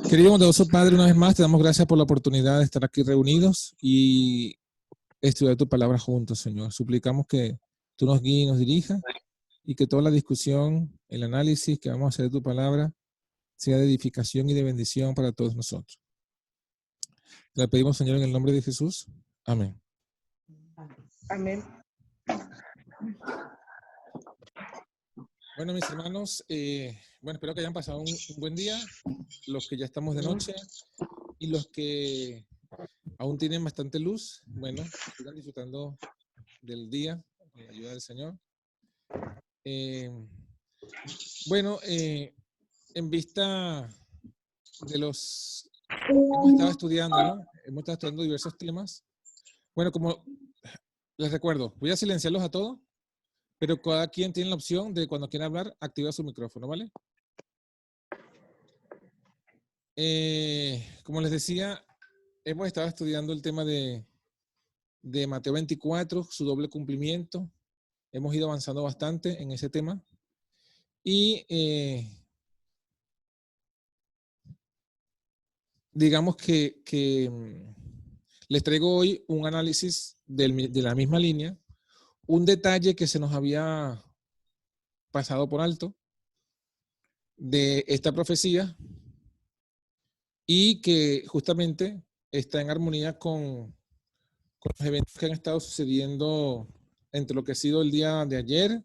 Querido bondadoso Padre, una vez más te damos gracias por la oportunidad de estar aquí reunidos y estudiar tu palabra juntos, Señor. Suplicamos que tú nos guíes y nos dirijas y que toda la discusión, el análisis que vamos a hacer de tu palabra sea de edificación y de bendición para todos nosotros. Te la pedimos, Señor, en el nombre de Jesús. Amén. Amén. Bueno, mis hermanos, espero que hayan pasado un buen día, los que ya estamos de noche y los que aún tienen bastante luz, bueno, sigan disfrutando del día, con la ayuda del Señor. En vista de los... Hemos estado estudiando, ¿no? Hemos estado estudiando diversos temas. Bueno, como les recuerdo, voy a silenciarlos a todos, pero cada quien tiene la opción de cuando quiera hablar, activa su micrófono, ¿vale? Como les decía, hemos estado estudiando el tema de Mateo 24, su doble cumplimiento. Hemos ido avanzando bastante en ese tema. Y digamos que les traigo hoy un análisis de la misma línea, un detalle que se nos había pasado por alto de esta profecía y que justamente está en armonía con los eventos que han estado sucediendo entre lo que ha sido el día de ayer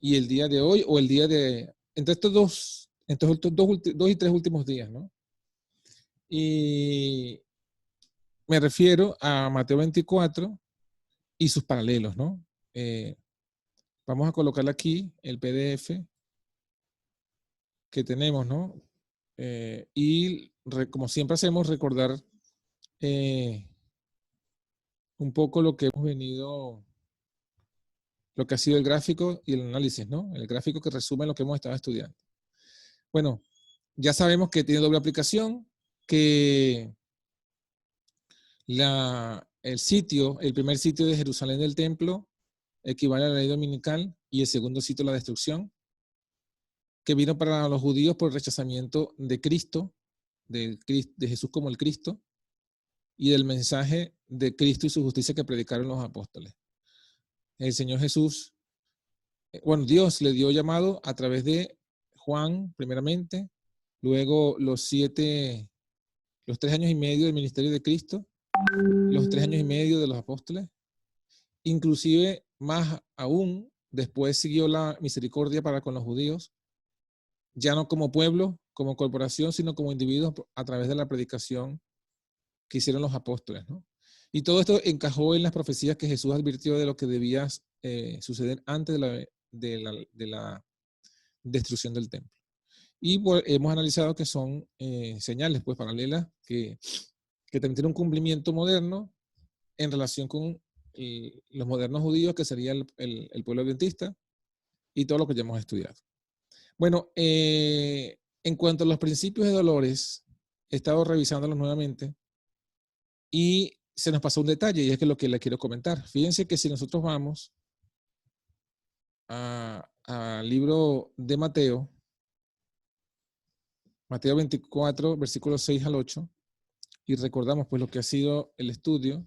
y el día de hoy, o el día de, entre estos dos y tres últimos días, ¿no? Y me refiero a Mateo 24 y sus paralelos, ¿no? Vamos a colocar aquí el PDF que tenemos, ¿no? Como siempre hacemos, recordar un poco lo que hemos venido, lo que ha sido el gráfico y el análisis, ¿no? El gráfico que resume lo que hemos estado estudiando. Bueno, ya sabemos que tiene doble aplicación, que el primer sitio de Jerusalén del templo equivale a la ley dominical y el segundo sitio la destrucción, que vino para los judíos por el rechazamiento de Cristo, de Jesús como el Cristo, y del mensaje de Cristo y su justicia que predicaron los apóstoles. El Señor Jesús, Dios le dio llamado a través de Juan, primeramente, luego los 3 años y medio del ministerio de Cristo, los 3 años y medio de los apóstoles, inclusive más aún, después siguió la misericordia para con los judíos, ya no como pueblo, como corporación, sino como individuos a través de la predicación que hicieron los apóstoles, ¿no? Y todo esto encajó en las profecías que Jesús advirtió de lo que debía suceder antes de la destrucción del templo. Y hemos analizado que son señales pues paralelas que también tienen un cumplimiento moderno en relación con los modernos judíos, que sería el pueblo adventista, y todo lo que ya hemos estudiado. Bueno, en cuanto a los principios de dolores, he estado revisándolos nuevamente y se nos pasó un detalle, y es que lo que le quiero comentar. Fíjense que si nosotros vamos al libro de Mateo 24, versículos 6 al 8, y recordamos pues lo que ha sido el estudio,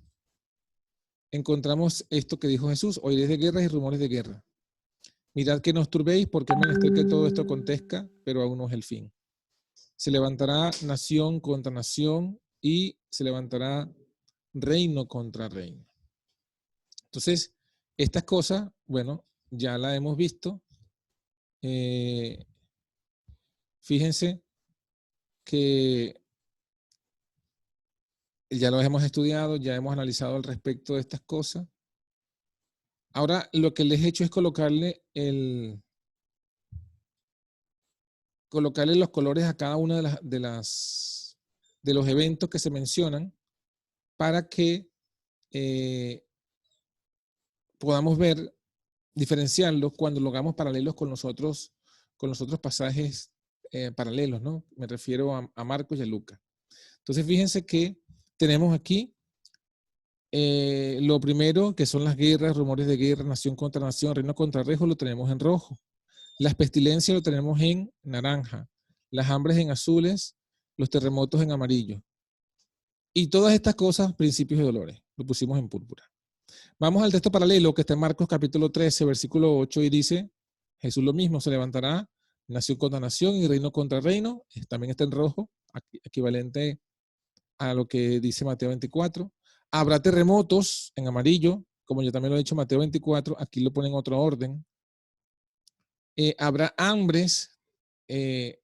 encontramos esto que dijo Jesús: oiréis de guerras y rumores de guerra. Mirad que no os turbéis, porque es menester que todo esto acontezca, pero aún no es el fin. Se levantará nación contra nación y se levantará reino contra reino. Entonces, estas cosas, bueno, ya las hemos visto. Fíjense que ya lo hemos estudiado, ya hemos analizado al respecto de estas cosas. Ahora, lo que les he hecho es colocarle los colores a cada una de los eventos que se mencionan, para que podamos ver, diferenciarlos cuando lo hagamos paralelos con los otros pasajes paralelos, ¿no? Me refiero a Marcos y a Lucas. Entonces, fíjense que tenemos aquí lo primero, que son las guerras, rumores de guerra, nación contra nación, reino contra reino, lo tenemos en rojo. Las pestilencias lo tenemos en naranja, las hambres en azules, los terremotos en amarillo. Y todas estas cosas, principios de dolores, lo pusimos en púrpura. Vamos al texto paralelo que está en Marcos capítulo 13, versículo 8, y dice, Jesús lo mismo, se levantará nación contra nación y reino contra reino, también está en rojo, equivalente a lo que dice Mateo 24. Habrá terremotos en amarillo, como yo también lo he dicho Mateo 24, aquí lo ponen en otro orden. Habrá hambres en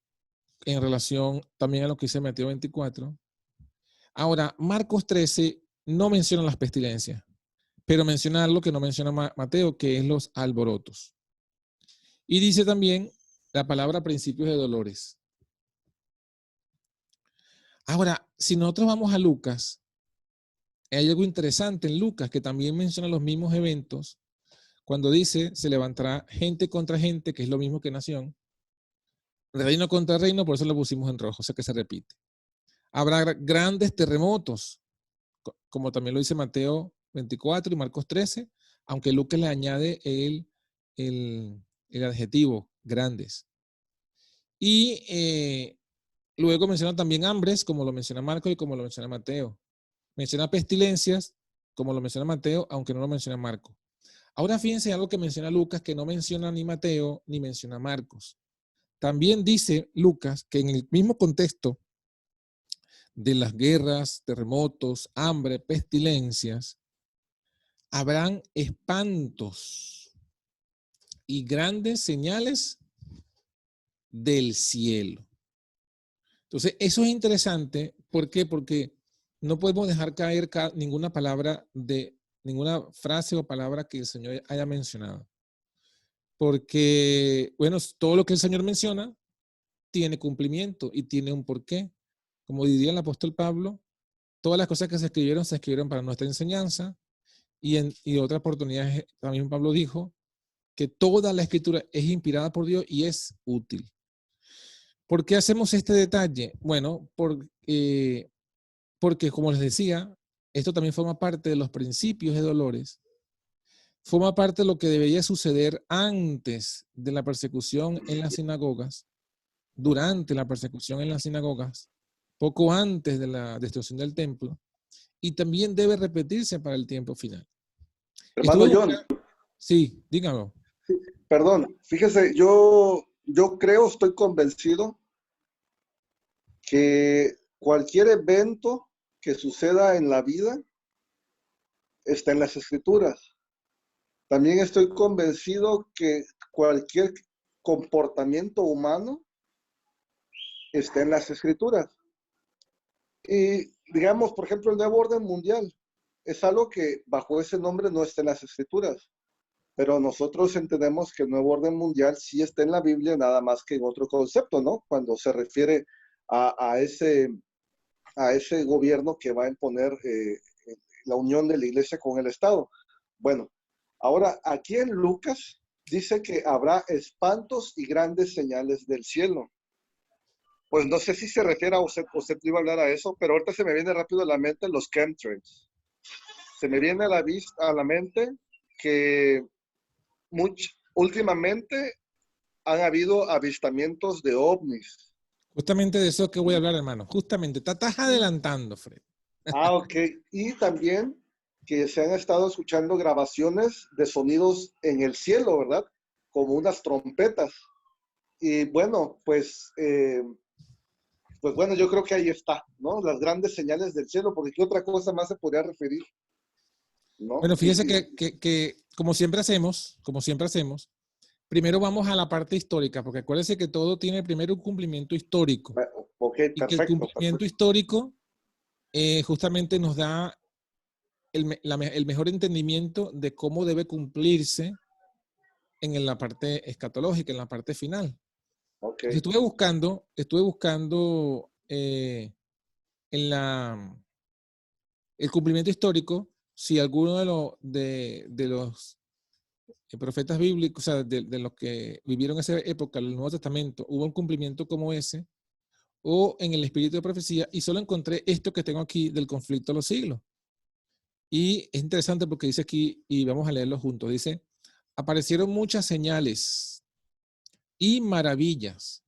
relación también a lo que dice Mateo 24. Ahora, Marcos 13 no menciona las pestilencias, pero menciona algo que no menciona Mateo, que es los alborotos. Y dice también la palabra principios de dolores. Ahora, si nosotros vamos a Lucas, hay algo interesante en Lucas que también menciona los mismos eventos cuando dice se levantará gente contra gente, que es lo mismo que nación, reino contra reino, por eso lo pusimos en rojo, o sea que se repite. Habrá grandes terremotos, como también lo dice Mateo 24 y Marcos 13, aunque Lucas le añade el adjetivo grandes. Y luego menciona también hambres, como lo menciona Marcos y como lo menciona Mateo. Menciona pestilencias, como lo menciona Mateo, aunque no lo menciona Marcos. Ahora fíjense algo que menciona Lucas, que no menciona ni Mateo ni menciona Marcos. También dice Lucas que en el mismo contexto de las guerras, terremotos, hambre, pestilencias, habrán espantos y grandes señales del cielo. Entonces, eso es interesante. ¿Por qué? Porque no podemos dejar caer ninguna palabra ninguna frase o palabra que el Señor haya mencionado. Porque, bueno, todo lo que el Señor menciona tiene cumplimiento y tiene un porqué. Como diría el apóstol Pablo, todas las cosas que se escribieron para nuestra enseñanza, y otra oportunidad también Pablo dijo que toda la escritura es inspirada por Dios y es útil. ¿Por qué hacemos este detalle? Bueno, porque como les decía, esto también forma parte de los principios de dolores, forma parte de lo que debería suceder antes de la persecución en las sinagogas, durante la persecución en las sinagogas, poco antes de la destrucción del templo, y también debe repetirse para el tiempo final. Hermano John, Sí, dígame. perdón, fíjese, yo creo, estoy convencido que cualquier evento que suceda en la vida está en las escrituras. También estoy convencido que cualquier comportamiento humano está en las escrituras. Y digamos, por ejemplo, el nuevo orden mundial es algo que bajo ese nombre no está en las escrituras. Pero nosotros entendemos que el nuevo orden mundial sí está en la Biblia, nada más que en otro concepto, ¿no? Cuando se refiere a ese gobierno que va a imponer la unión de la iglesia con el Estado. Bueno, ahora aquí en Lucas dice que habrá espantos y grandes señales del cielo. Pues no sé si se refiere a usted iba a hablar a eso, pero ahorita se me viene rápido a la mente los chemtrails. Se me viene a la mente que últimamente han habido avistamientos de ovnis. Justamente de eso que voy a hablar, hermano. Justamente, te estás adelantando, Fred. Ok. Y también que se han estado escuchando grabaciones de sonidos en el cielo, ¿verdad? Como unas trompetas. Y bueno, pues bueno, yo creo que ahí está, ¿no? Las grandes señales del cielo, porque ¿qué otra cosa más se podría referir? ¿No? Bueno, fíjese que como siempre hacemos, primero vamos a la parte histórica, porque acuérdense que todo tiene primero un cumplimiento histórico. Ok, Y que el cumplimiento histórico justamente nos da el mejor entendimiento de cómo debe cumplirse en la parte escatológica, en la parte final. Okay. Estuve buscando en el cumplimiento histórico, si alguno de los profetas bíblicos, o sea, de los que vivieron esa época, el Nuevo Testamento, hubo un cumplimiento como ese, o en el espíritu de profecía, y solo encontré esto que tengo aquí del conflicto de los siglos. Y es interesante porque dice aquí, y vamos a leerlo juntos, dice, aparecieron muchas señales y maravillas,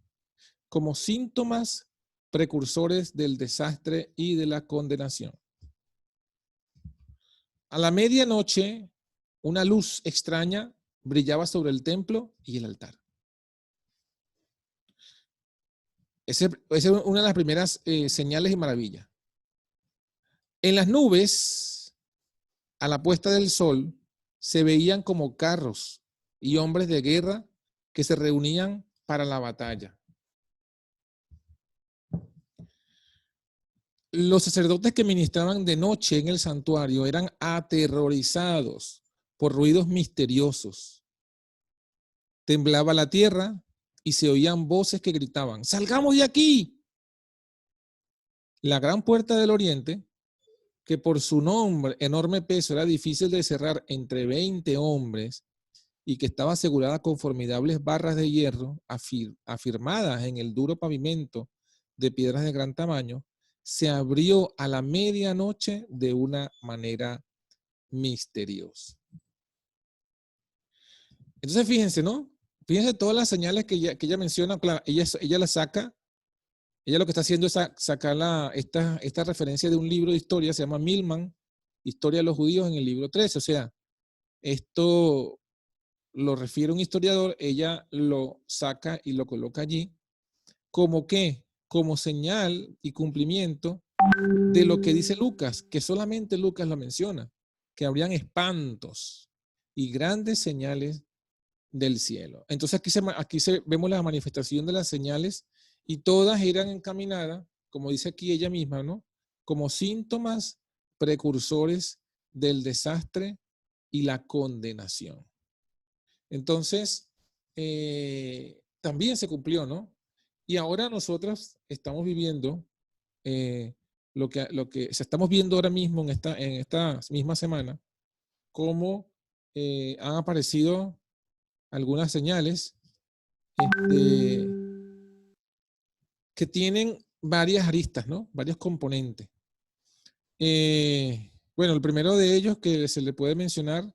como síntomas precursores del desastre y de la condenación. A la medianoche, una luz extraña brillaba sobre el templo y el altar. Esa es una de las primeras señales y maravillas. En las nubes, a la puesta del sol, se veían como carros y hombres de guerra que se reunían para la batalla. Los sacerdotes que ministraban de noche en el santuario eran aterrorizados por ruidos misteriosos. Temblaba la tierra y se oían voces que gritaban: ¡salgamos de aquí! La gran puerta del oriente, que por su enorme peso era difícil de cerrar entre 20 hombres y que estaba asegurada con formidables barras de hierro afirmadas en el duro pavimento de piedras de gran tamaño, se abrió a la medianoche de una manera misteriosa. Entonces fíjense, ¿no? Fíjense todas las señales que ella menciona. Claro, ella las saca. Ella lo que está haciendo es sacar esta referencia de un libro de historia, se llama Milman, Historia de los Judíos, en el libro 13. O sea, esto lo refiere un historiador, ella lo saca y lo coloca allí. ¿Como qué? Como señal y cumplimiento de lo que dice Lucas, que solamente Lucas lo menciona, que habrían espantos y grandes señales del cielo. Entonces aquí vemos la manifestación de las señales y todas eran encaminadas, como dice aquí ella misma, ¿no? Como síntomas precursores del desastre y la condenación. Entonces, también se cumplió, ¿no? Y ahora nosotros estamos viviendo lo que estamos viendo ahora mismo en esta misma semana, cómo han aparecido algunas señales que tienen varias aristas, ¿no? Varios componentes. Bueno, el primero de ellos que se le puede mencionar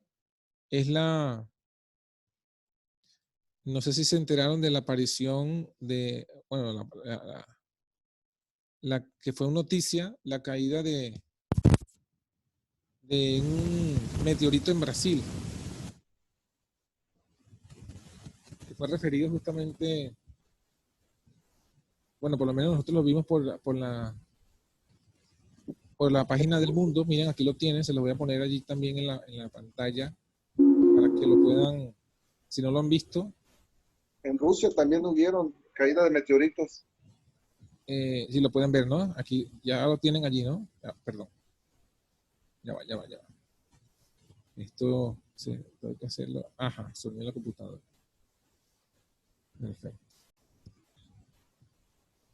es no sé si se enteraron de la aparición de, bueno, la que fue una noticia, la caída de un meteorito en Brasil, que fue referido justamente, bueno, por lo menos nosotros lo vimos por la página del Mundo. Miren, aquí lo tienen, se lo voy a poner allí también en la pantalla para que lo puedan, si no lo han visto. En Rusia también hubieron caída de meteoritos. Si lo pueden ver, ¿no? Aquí ya lo tienen allí, ¿no? Perdón. Ya va. Esto, sí, tengo que hacerlo. Ajá, sonido en la computadora. Perfecto.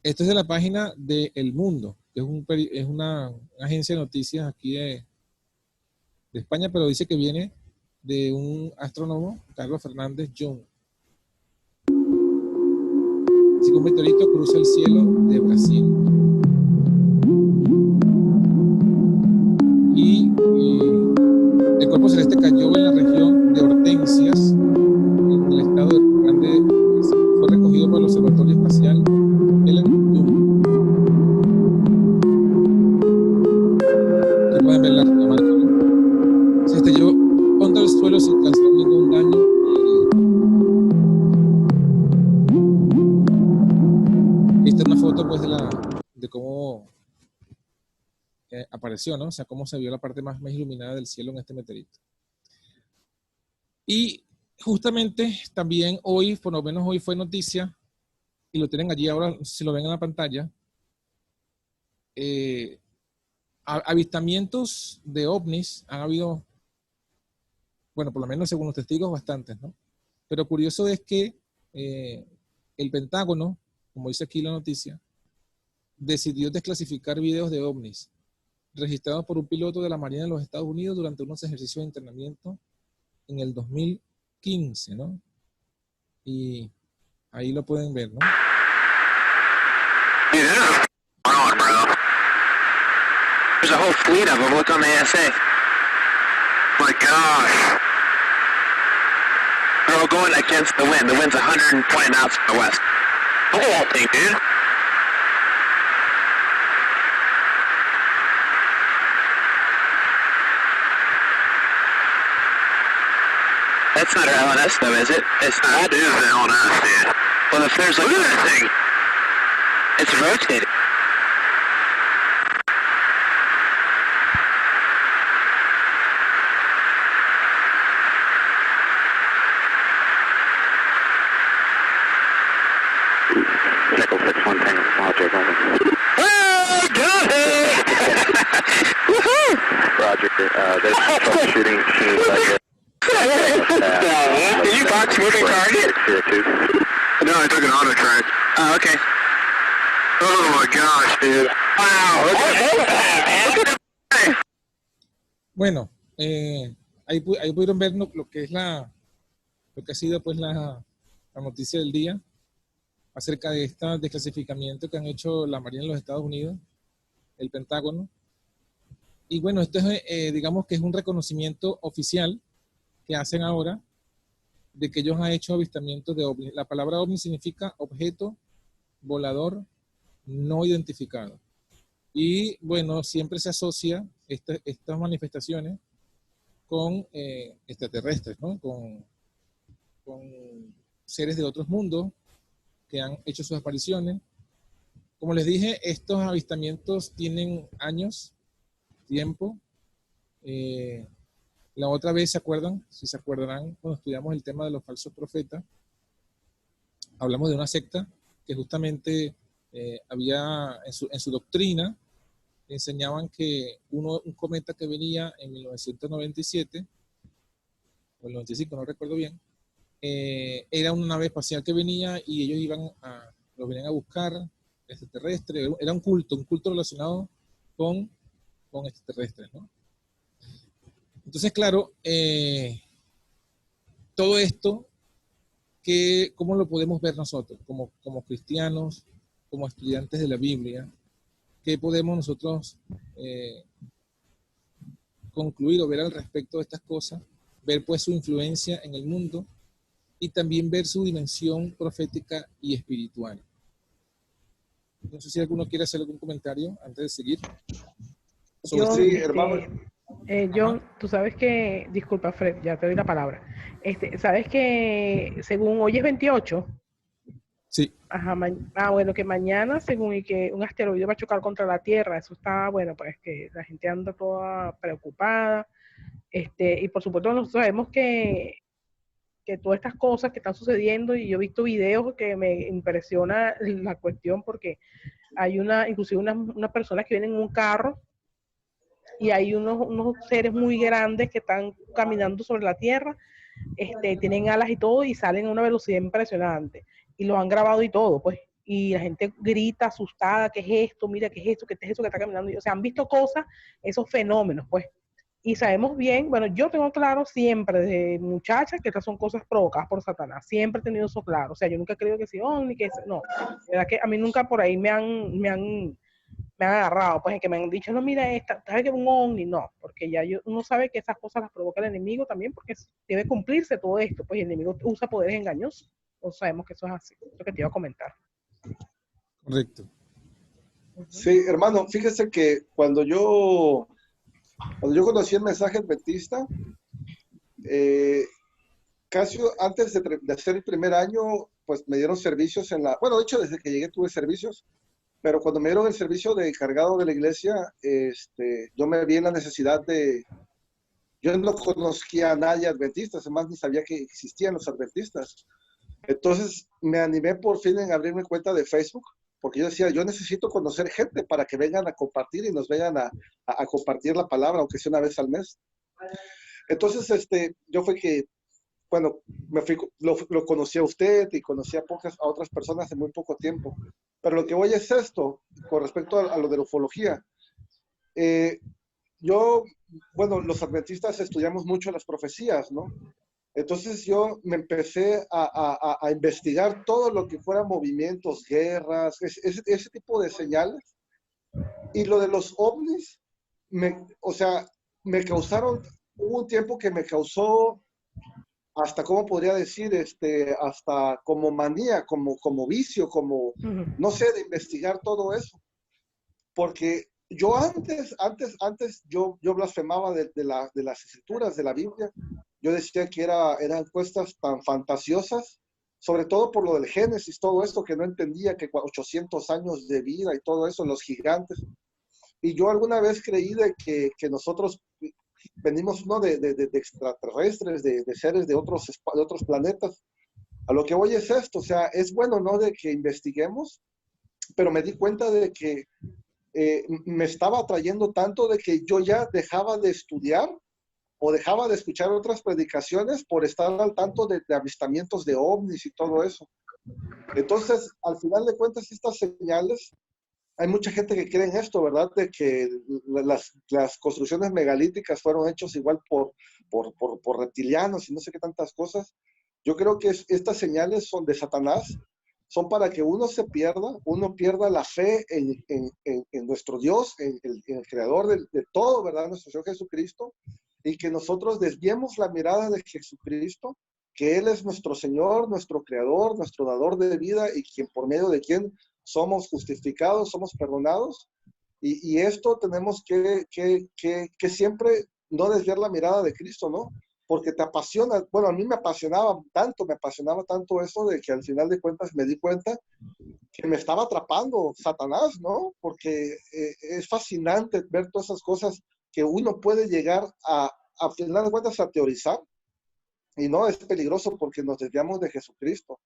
Esto es de la página de El Mundo, que es una agencia de noticias aquí de España, pero dice que viene de un astrónomo, Carlos Fernández Young. Así que un meteorito cruza el cielo de Brasil. Y el cuerpo celeste cayó en la región de Hortensias, en el estado de Rio Grande. Fue recogido por el Observatorio Espacial Helen-Young. Aquí pueden ver la marca. Se estrelló contra el suelo sin causar ningún daño. Esta es una foto pues de cómo apareció, ¿no? O sea, cómo se vio la parte más iluminada del cielo en este meteorito. Y justamente también hoy, por lo menos hoy fue noticia, y lo tienen allí ahora, si lo ven en la pantalla, avistamientos de ovnis han habido, bueno, por lo menos según los testigos, bastantes, ¿no? Pero curioso es que el Pentágono, como dice aquí la noticia, decidió desclasificar videos de ovnis registrados por un piloto de la Marina de los Estados Unidos durante unos ejercicios de entrenamiento en el 2015, ¿no? Y ahí lo pueden ver, ¿no? There's a whole fleet of them. Look on the ASA. My gosh. They're No, going against the wind. The wind's 120 knots from the west. Look at that thing, dude. That's not our LNS, though, is it? It's not. That is the LNS, dude. Well, if there's a... Look at that thing. It's rotating. Echo 6-1 Tango, Roger, over. Oh, got it! Woohoo! Roger, there's troubleshooting machines out here. Did you box moving target? No, I took an auto track. Oh, okay. Oh my gosh, dude. Wow, look at that. Bueno, ahí pudieron ver lo que es lo que ha sido pues la noticia del día acerca de este desclasificamiento que han hecho la Marina de los Estados Unidos, el Pentágono. Y bueno, esto es, digamos que es un reconocimiento oficial que hacen ahora de que ellos han hecho avistamientos de ovnis. La palabra ovni significa objeto volador no identificado. Y bueno, siempre se asocia estas manifestaciones con extraterrestres, ¿no? Con seres de otros mundos que han hecho sus apariciones. Como les dije, estos avistamientos tienen años, tiempo. La otra vez, ¿se acuerdan? Si se acordarán, cuando estudiamos el tema de los falsos profetas, hablamos de una secta que justamente había en su doctrina, enseñaban que un cometa que venía en 1997, o el 95, no recuerdo bien, era una nave espacial que venía y ellos los venían a buscar, extraterrestres. Era un culto relacionado con extraterrestres, ¿no? Entonces, claro, todo esto, ¿cómo lo podemos ver nosotros como cristianos, como estudiantes de la Biblia? ¿Qué podemos nosotros concluir o ver al respecto de estas cosas? Ver pues su influencia en el mundo y también ver su dimensión profética y espiritual. No sé si alguno quiere hacer algún comentario antes de seguir. John, Sí, hermano. John, tú sabes que, disculpa Fred, ya te doy la palabra. Sabes que según hoy es 28. Sí. Ajá, bueno, que mañana, según y que un asteroide va a chocar contra la Tierra, eso está, bueno, pues que la gente anda toda preocupada. Y por supuesto nosotros sabemos que todas estas cosas que están sucediendo, y yo he visto videos que me impresiona la cuestión porque hay inclusive unas personas que vienen en un carro y hay unos seres muy grandes que están caminando sobre la Tierra, tienen alas y todo y salen a una velocidad impresionante y los han grabado y todo, pues, y la gente grita asustada, ¿qué es esto? Mira, ¿qué es esto? ¿Qué es eso que está caminando? O sea, han visto cosas, esos fenómenos, pues. Y sabemos bien, bueno, yo tengo claro siempre desde muchacha que estas son cosas provocadas por Satanás. Siempre he tenido eso claro. O sea, yo nunca he creído que sí, ni que no. La verdad que a mí nunca por ahí me han agarrado, pues, en que me han dicho, no, mira esta, ¿sabes que es un ovni? No, porque ya uno sabe que esas cosas las provoca el enemigo también, porque debe cumplirse todo esto, pues el enemigo usa poderes engañosos. Todos sabemos que eso es así. Lo que te iba a comentar. Correcto. Sí, hermano, fíjese que cuando yo conocí el mensaje adventista, casi antes de hacer el primer año, pues me dieron servicios bueno, de hecho desde que llegué tuve servicios, pero cuando me dieron el servicio de encargado de la iglesia, yo me vi en la necesidad yo no conocía a nadie adventista, además ni sabía que existían los adventistas. Entonces me animé por fin en abrirme cuenta de Facebook, porque yo decía, yo necesito conocer gente para que vengan a compartir y nos vengan a compartir la palabra, aunque sea una vez al mes. Entonces, yo fue que, bueno, lo conocí a usted y conocí a otras personas en muy poco tiempo. Pero lo que voy es esto, con respecto a lo de la ufología. Bueno, los adventistas estudiamos mucho las profecías, ¿no? Entonces yo me empecé a investigar todo lo que fueran movimientos, guerras, ese tipo de señales. Y lo de los ovnis, hubo un tiempo que me causó hasta, ¿cómo podría decir? Hasta como manía, como vicio, como, Ujú. no sé, de investigar todo eso. Porque yo yo blasfemaba de las escrituras, de la Biblia. Yo decía que eran cuestas tan fantasiosas, sobre todo por lo del Génesis, todo esto que no entendía, que 800 años de vida y todo eso, los gigantes. Y yo alguna vez creí que nosotros venimos, ¿no? de extraterrestres, de seres de otros planetas. A lo que voy es esto, o sea, es bueno, ¿no? De que investiguemos, pero me di cuenta de que me estaba atrayendo tanto de que yo ya dejaba de estudiar o dejaba de escuchar otras predicaciones por estar al tanto de avistamientos de ovnis y todo eso. Entonces, al final de cuentas, estas señales, hay mucha gente que cree en esto, ¿verdad? De que las construcciones megalíticas fueron hechas igual por reptilianos y no sé qué tantas cosas. Yo creo que estas señales son de Satanás, son para que uno pierda la fe en nuestro Dios, en el creador de todo, ¿verdad? Nuestro Señor Jesucristo, y que nosotros desviemos la mirada de Jesucristo, que Él es nuestro Señor, nuestro creador, nuestro dador de vida y quien por medio de quien somos justificados, somos perdonados. Y esto tenemos que siempre no desviar la mirada de Cristo, ¿no? Porque te apasiona, bueno, a mí me apasionaba tanto eso de que al final de cuentas me di cuenta que me estaba atrapando Satanás, ¿no? Porque es fascinante ver todas esas cosas que uno puede llegar a final de cuentas a teorizar, y no, es peligroso porque nos desviamos de Jesucristo.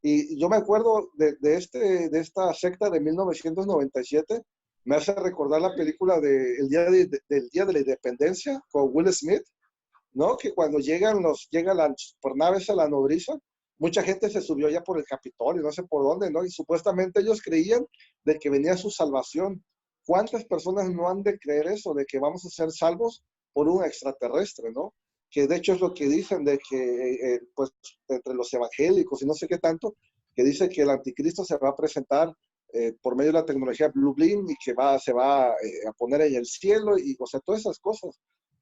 Y yo me acuerdo de esta secta de 1997, me hace recordar la película del Día de la Independencia con Will Smith, ¿no? Que cuando llegan las supernaves a la nodriza, mucha gente se subió ya por el Capitolio, no sé por dónde, ¿no? Y supuestamente ellos creían de que venía su salvación. ¿Cuántas personas no han de creer eso, de que vamos a ser salvos por un extraterrestre, ¿no? Que de hecho es lo que dicen de que, pues, entre los evangélicos y no sé qué tanto, que dice que el anticristo se va a presentar por medio de la tecnología Blue Beam y que se va a poner en el cielo y, o sea, todas esas cosas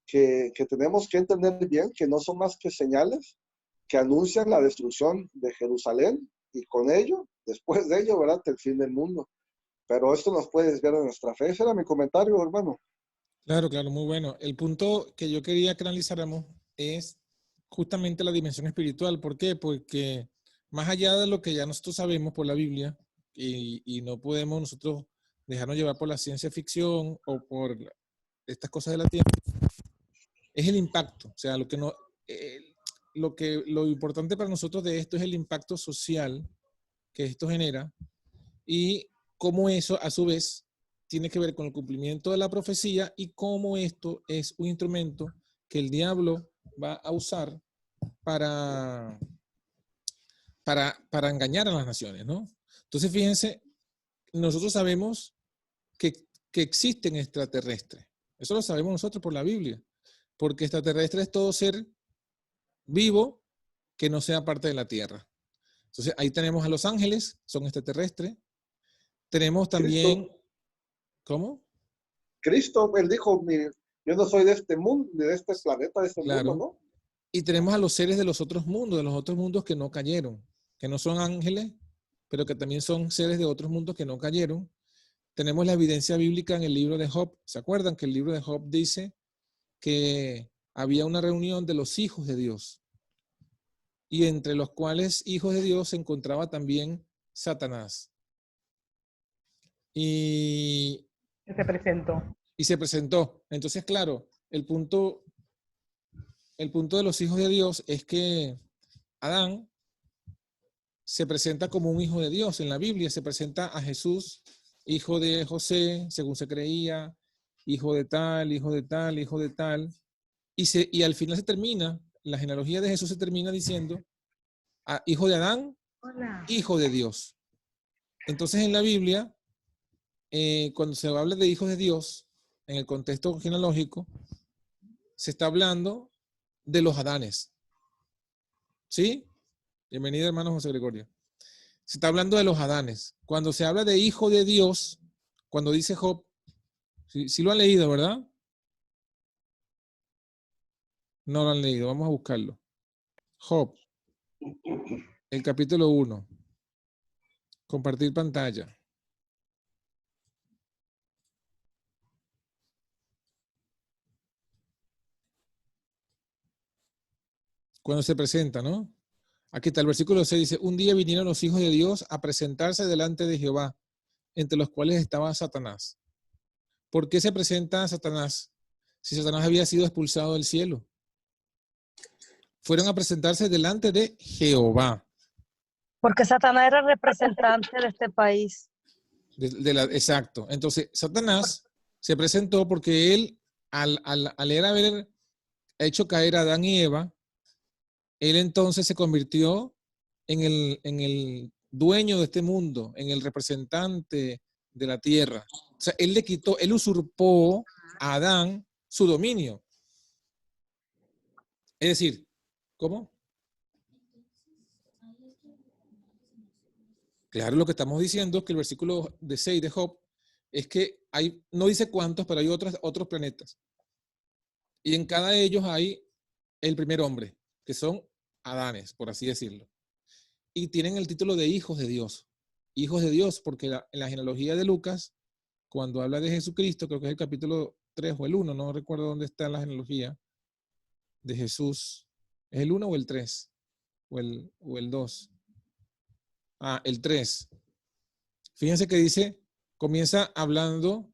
que tenemos que entender bien, que no son más que señales que anuncian la destrucción de Jerusalén y con ello, después de ello, ¿verdad?, el fin del mundo. Pero esto nos puede desviar de nuestra fe. Ese era mi comentario, hermano. Claro, claro, muy bueno. El punto que yo quería que analizáramos es justamente la dimensión espiritual. ¿Por qué? Porque más allá de lo que ya nosotros sabemos por la Biblia, y no podemos nosotros dejarnos llevar por la ciencia ficción o por estas cosas de la tierra, es el impacto. O sea, lo importante para nosotros de esto es el impacto social que esto genera y cómo eso a su vez tiene que ver con el cumplimiento de la profecía y cómo esto es un instrumento que el diablo va a usar para engañar a las naciones, ¿no? Entonces, fíjense, nosotros sabemos que existen extraterrestres. Eso lo sabemos nosotros por la Biblia, porque extraterrestre es todo ser vivo que no sea parte de la Tierra. Entonces, ahí tenemos a los ángeles, son extraterrestres. Tenemos también... Cristo, ¿Cómo? Cristo, él dijo, yo no soy de este mundo, de este planeta, de este mundo, Claro. ¿no? Y tenemos a los seres de los otros mundos que no cayeron, que no son ángeles, pero que también son seres de otros mundos que no cayeron. Tenemos la evidencia bíblica en el libro de Job. ¿Se acuerdan que el libro de Job dice que había una reunión de los hijos de Dios? Y entre los cuales hijos de Dios se encontraba también Satanás. Y Se presentó. se presentó. Entonces, claro, el punto de los hijos de Dios es que Adán se presenta como un hijo de Dios. En la Biblia se presenta a Jesús, hijo de José, según se creía, hijo de tal, hijo de tal, hijo de tal. Y al final se termina, la genealogía de Jesús se termina diciendo, hijo de Adán, Hola. hijo de Dios. Entonces en la Biblia, cuando se habla de hijos de Dios, en el contexto genealógico, se está hablando de los Adanes. ¿Sí? Bienvenido, hermano José Gregorio. Se está hablando de los Adanes. Cuando se habla de hijo de Dios, cuando dice Job, sí lo han leído, ¿verdad? No lo han leído, vamos a buscarlo. Job, el capítulo 1. Compartir pantalla. Cuando se presenta, ¿no? Aquí está el versículo 6, dice, un día vinieron los hijos de Dios a presentarse delante de Jehová, entre los cuales estaba Satanás. ¿Por qué se presenta a Satanás si Satanás había sido expulsado del cielo? Fueron a presentarse delante de Jehová. Porque Satanás era el representante de este país. Exacto. Entonces, Satanás se presentó porque él, al haber hecho caer a Adán y Eva, él entonces se convirtió en el dueño de este mundo, en el representante de la tierra. O sea, él usurpó a Adán su dominio. Es decir, ¿cómo? Claro, lo que estamos diciendo es que el versículo 6 de Job es que no dice cuántos, pero hay otros planetas. Y en cada de ellos hay el primer hombre, que son Adanes, por así decirlo. Y tienen el título de hijos de Dios. Hijos de Dios, porque en la genealogía de Lucas, cuando habla de Jesucristo, creo que es el capítulo 3 o el 1, no recuerdo dónde está la genealogía de Jesús. ¿Es el 1 o el 3? ¿O el 2? El 3. Fíjense que dice, comienza hablando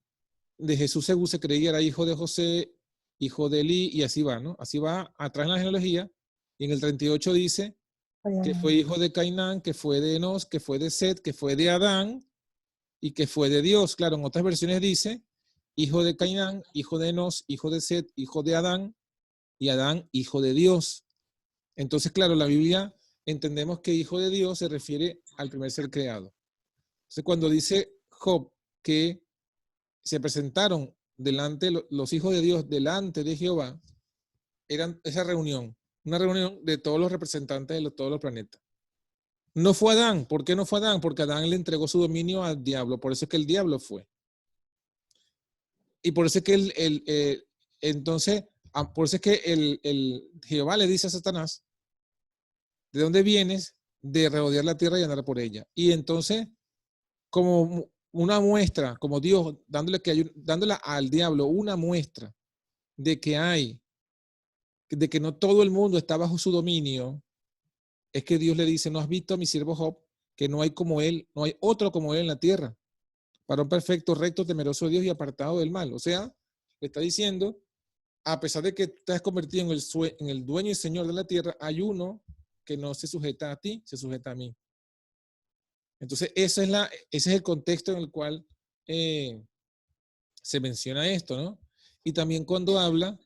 de Jesús según se creía, era hijo de José, hijo de Elí, y así va, ¿no? Así va atrás en la genealogía. Y en el 38 dice que fue hijo de Cainán, que fue de Enos, que fue de Set, que fue de Adán y que fue de Dios. Claro, en otras versiones dice hijo de Cainán, hijo de Enos, hijo de Set, hijo de Adán y Adán, hijo de Dios. Entonces, claro, la Biblia entendemos que hijo de Dios se refiere al primer ser creado. Entonces, cuando dice Job que se presentaron delante los hijos de Dios delante de Jehová, eran esa reunión, una reunión de todos los representantes de todos los planetas. No fue Adán. ¿Por qué no fue Adán? Porque Adán le entregó su dominio al diablo. Por eso es que el diablo fue. Y por eso es que por eso es que el Jehová le dice a Satanás, ¿de dónde vienes? De rodear la tierra y andar por ella. Y entonces, como una muestra, como Dios dándole al diablo una muestra de que no todo el mundo está bajo su dominio, es que Dios le dice, ¿no has visto a mi siervo Job? Que no hay como él, no hay otro como él en la tierra. Varón perfecto, recto, temeroso de Dios y apartado del mal. O sea, le está diciendo, a pesar de que te has convertido en el dueño y señor de la tierra, hay uno que no se sujeta a ti, se sujeta a mí. Entonces, ese es el contexto en el cual se menciona esto, ¿no? Y también cuando habla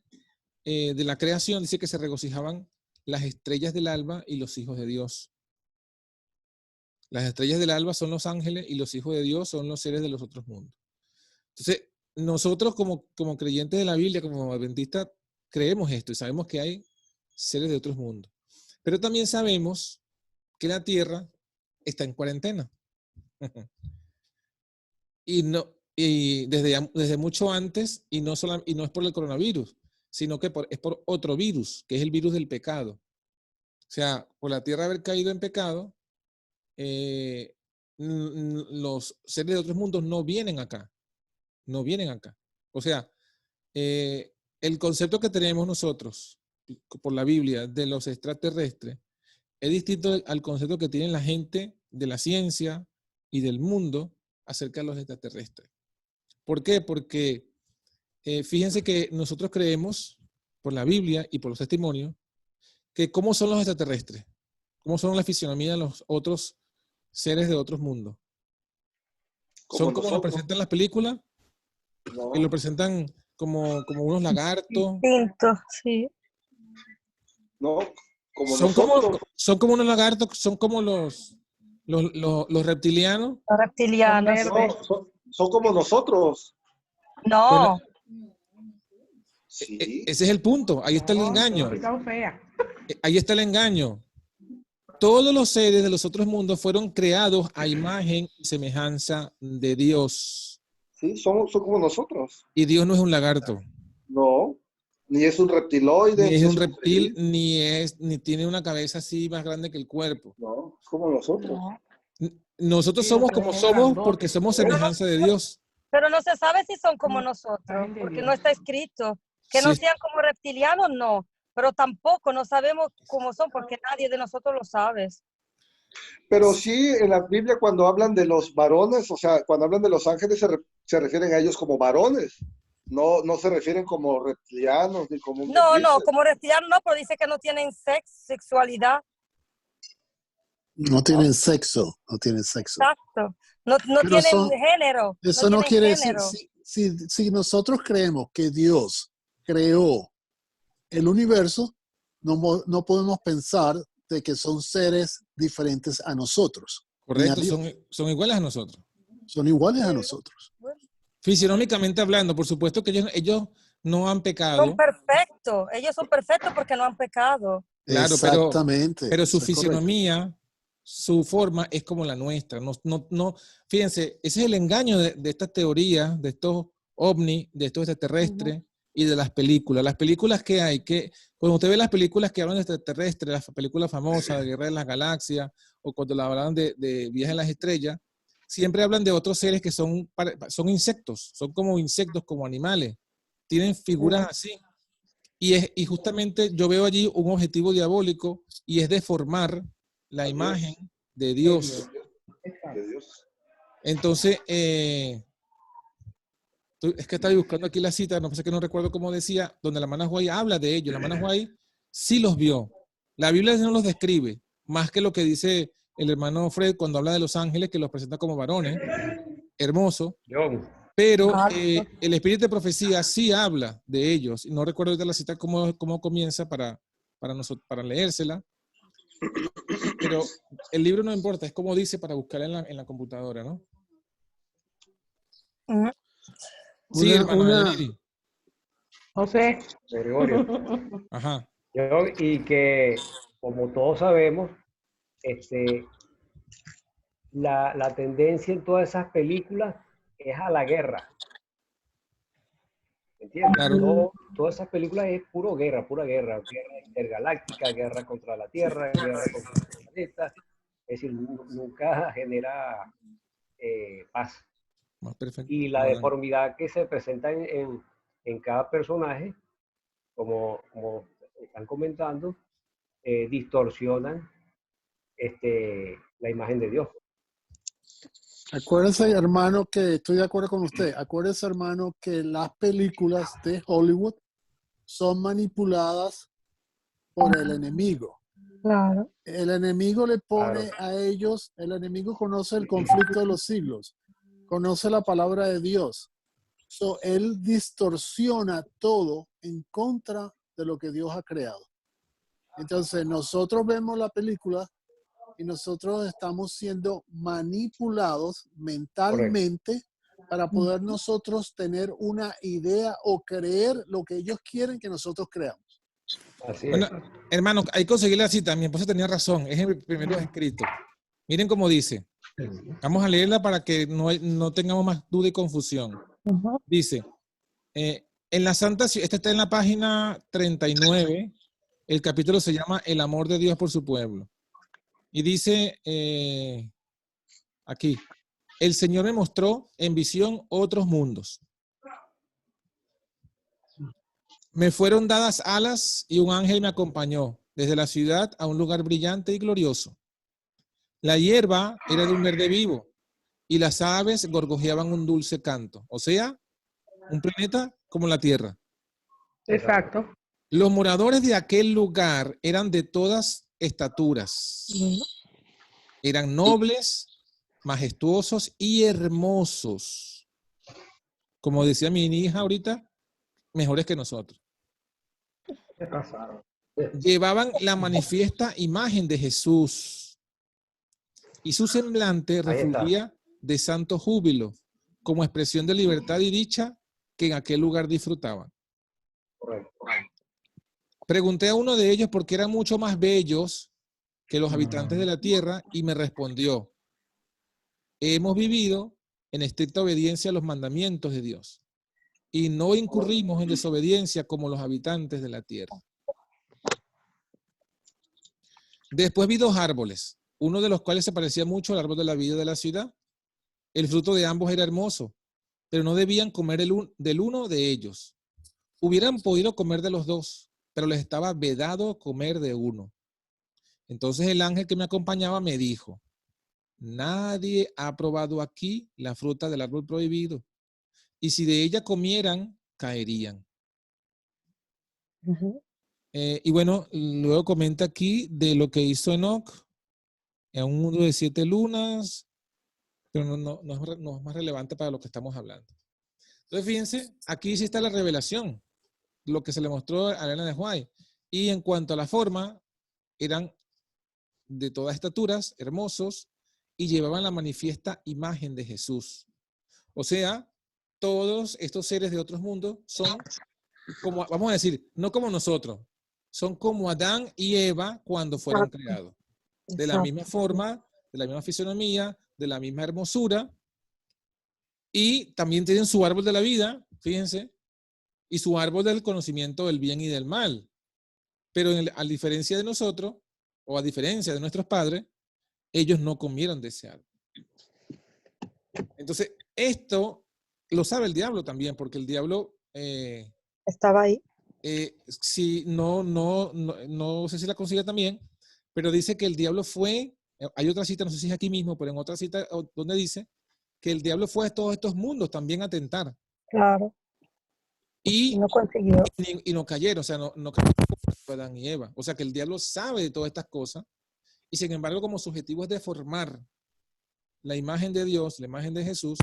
de la creación, dice que se regocijaban las estrellas del alba y los hijos de Dios. Las estrellas del alba son los ángeles y los hijos de Dios son los seres de los otros mundos. Entonces, nosotros como creyentes de la Biblia, como adventistas, creemos esto y sabemos que hay seres de otros mundos. Pero también sabemos que la Tierra está en cuarentena. Y desde mucho antes, y no es por el coronavirus, sino que es por otro virus, que es el virus del pecado. O sea, por la Tierra haber caído en pecado, los seres de otros mundos no vienen acá. No vienen acá. O sea, el concepto que tenemos nosotros por la Biblia de los extraterrestres es distinto al concepto que tiene la gente de la ciencia y del mundo acerca de los extraterrestres. ¿Por qué? Porque fíjense que nosotros creemos por la Biblia y por los testimonios que cómo son los extraterrestres, cómo son la fisionomía de los otros seres de otros mundos. ¿Son como nos presentan las películas? No. Que lo presentan como unos lagartos. Distinto, sí. No, como Son nosotros. como unos lagartos, son como los reptilianos. Los reptilianos. No, son como nosotros. No, Sí. Ese es el punto. Ahí está el engaño. Está fea. Ahí está el engaño. Todos los seres de los otros mundos fueron creados a imagen y semejanza de Dios. Sí, son como nosotros. Y Dios no es un lagarto. No. Ni es un reptiloide. Ni es ni un reptil, ni tiene una cabeza así más grande que el cuerpo. No, es como nosotros. No. Nosotros Sí, somos nosotros como somos somos grandotes. porque somos Pero no, semejanza de Dios. pero no se sabe si son como Imagen nosotros, de porque Dios. no está escrito. Que Sí, no sean como reptilianos, no. Pero tampoco no sabemos cómo son, porque nadie de nosotros lo sabe. Pero sí, en la Biblia cuando hablan de los varones, o sea, cuando hablan de los ángeles se refieren a ellos como varones. No se refieren como reptilianos ni como No, dicen. no, como reptilianos no, pero dice que no tienen sexualidad. No tienen sexo, no tienen sexo. Exacto. No Pero tienen género. eso no no tienen quiere decir, género. si nosotros creemos que Dios creó el universo, no podemos pensar de que son seres diferentes a nosotros. Ni a correcto, Dios. son iguales a nosotros. Son iguales a nosotros. Fisionómicamente hablando, por supuesto que ellos no han pecado, Son perfectos. Ellos son perfectos porque no han pecado. claro, Exactamente. pero su eso es correcto. fisionomía, su forma es como la nuestra. No, fíjense, ese es el engaño de estas teorías, de estos ovnis, de estos extraterrestres y de las películas. Las películas que hay, que cuando usted ve las películas que hablan de extraterrestres, las películas famosas de Guerra de las Galaxias, o cuando la hablan de Viaje a las Estrellas, siempre hablan de otros seres que son insectos, son como insectos, como animales, tienen figuras así. Y justamente yo veo allí un objetivo diabólico y es deformar la imagen de Dios. De Dios. Entonces, es que estaba buscando aquí la cita, no sé que no recuerdo cómo decía, donde la hermana White habla de ellos. La hermana White sí los vio. La Biblia no los describe, más que lo que dice el hermano Fred cuando habla de los ángeles, que los presenta como varones, hermosos. Pero el espíritu de profecía sí habla de ellos. No recuerdo ahorita la cita cómo comienza para leérsela. Pero el libro no importa, es como dice para buscarla en la computadora, ¿no? Sí, hermano. José. Gregorio. Ajá. Y que, como todos sabemos, la tendencia en todas esas películas es a la guerra. ¿Entiendes? Claro. Todas esas películas es pura guerra intergaláctica, guerra contra la Tierra, guerra contra el planeta. Es decir, nunca genera paz. Perfecto. Y la deformidad que se presenta en cada personaje, como están comentando, distorsionan la imagen de Dios. Acuérdense, hermano, que estoy de acuerdo con usted. Acuérdense, hermano, que las películas de Hollywood son manipuladas por el enemigo. Claro. El enemigo le pone a ellos, el enemigo conoce el conflicto de los siglos, conoce la palabra de Dios. Él distorsiona todo en contra de lo que Dios ha creado. Entonces, nosotros vemos la película y nosotros estamos siendo manipulados mentalmente para poder nosotros tener una idea o creer lo que ellos quieren que nosotros creamos. Así bueno, es. hermano, hay que conseguir la cita. Mi esposa tenía razón, es el primero escrito. Miren cómo dice. Vamos a leerla para que no tengamos más duda y confusión. Dice, en la Santa Ciudad, esta está en la página 39, el capítulo se llama El amor de Dios por su pueblo. Y dice aquí, el Señor me mostró en visión otros mundos. Me fueron dadas alas y un ángel me acompañó desde la ciudad a un lugar brillante y glorioso. La hierba era de un verde vivo y las aves gorgojeaban un dulce canto. O sea, un planeta como la Tierra. Exacto. Los moradores de aquel lugar eran de todas estaturas. Eran nobles, majestuosos y hermosos. Como decía mi hija ahorita, mejores que nosotros. Llevaban la manifiesta imagen de Jesús y su semblante refugía de santo júbilo como expresión de libertad y dicha que en aquel lugar disfrutaban. Correcto. Pregunté a uno de ellos por qué eran mucho más bellos que los habitantes de la tierra y me respondió, hemos vivido en estricta obediencia a los mandamientos de Dios. y no incurrimos en desobediencia como los habitantes de la tierra. Después vi 2 árboles, uno de los cuales se parecía mucho al árbol de la vida de la ciudad. El fruto de ambos era hermoso, pero no debían comer del uno de ellos. Hubieran podido comer de los 2, pero les estaba vedado comer de uno. Entonces el ángel que me acompañaba me dijo, nadie ha probado aquí la fruta del árbol prohibido, y si de ella comieran, caerían. Y bueno, luego comenta aquí de lo que hizo Enoc en un mundo de 7 lunas, pero no es más relevante para lo que estamos hablando. Entonces, fíjense, aquí sí está la revelación, lo que se le mostró a Elena de White. Y en cuanto a la forma, eran de todas estaturas, hermosos, y llevaban la manifiesta imagen de Jesús. O sea, todos estos seres de otros mundos son como, vamos a decir, no como nosotros, son como Adán y Eva cuando fueron creados. De la misma forma, de la misma fisonomía, de la misma hermosura, y también tienen su árbol de la vida, fíjense, y su árbol del conocimiento del bien y del mal. Pero a diferencia de nosotros, o a diferencia de nuestros padres, ellos no comieron de ese árbol. Entonces, esto lo sabe el diablo también, porque el diablo Estaba ahí. si no sé si la consigue también, pero dice que el diablo fue, hay otra cita, no sé si es aquí mismo, pero en otra cita donde dice que el diablo fue a todos estos mundos también a tentar. Claro. Y no consiguió. Y no cayeron, o sea, no cayeron como Adán y Eva. O sea, que el diablo sabe de todas estas cosas y sin embargo como su objetivo es deformar la imagen de Dios, la imagen de Jesús,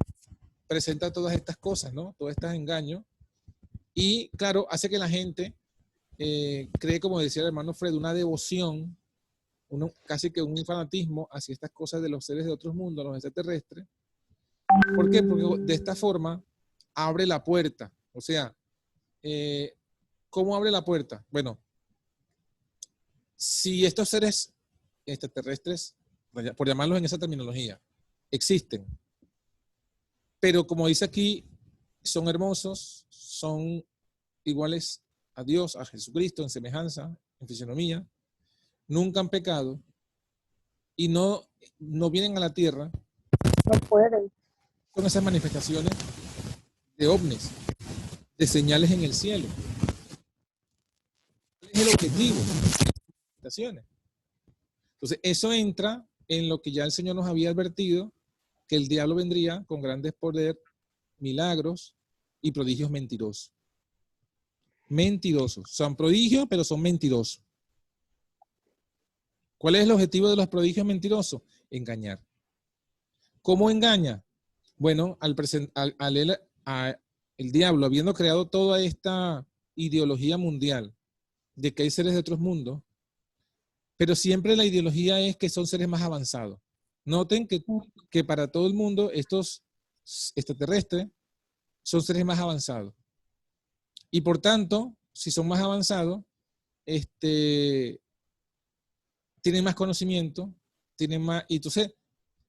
presenta todas estas cosas, ¿no? Todos estos engaños. Y claro, hace que la gente cree, como decía el hermano Fred, una devoción, casi que un fanatismo hacia estas cosas de los seres de otros mundos, los extraterrestres. ¿Por qué? Porque de esta forma abre la puerta. O sea, ¿cómo abre la puerta? Bueno, si estos seres extraterrestres, por llamarlos en esa terminología, existen, pero como dice aquí, son hermosos, son iguales a Dios, a Jesucristo, en semejanza, en fisionomía, nunca han pecado y no vienen a la tierra. No pueden. Son esas manifestaciones de ovnis, de señales en el cielo. ¿Cuál es el objetivo de las manifestaciones? Entonces, eso entra en lo que ya el Señor nos había advertido, que el diablo vendría con grandes poderes, milagros y prodigios mentirosos. Mentirosos. Son prodigios, pero son mentirosos. ¿Cuál es el objetivo de los prodigios mentirosos? Engañar. ¿Cómo engaña? Bueno, el diablo, habiendo creado toda esta ideología mundial de que hay seres de otros mundos, pero siempre la ideología es que son seres más avanzados. Noten que para todo el mundo estos extraterrestres son seres más avanzados. Y por tanto, si son más avanzados, tienen más conocimiento, tienen más... Y entonces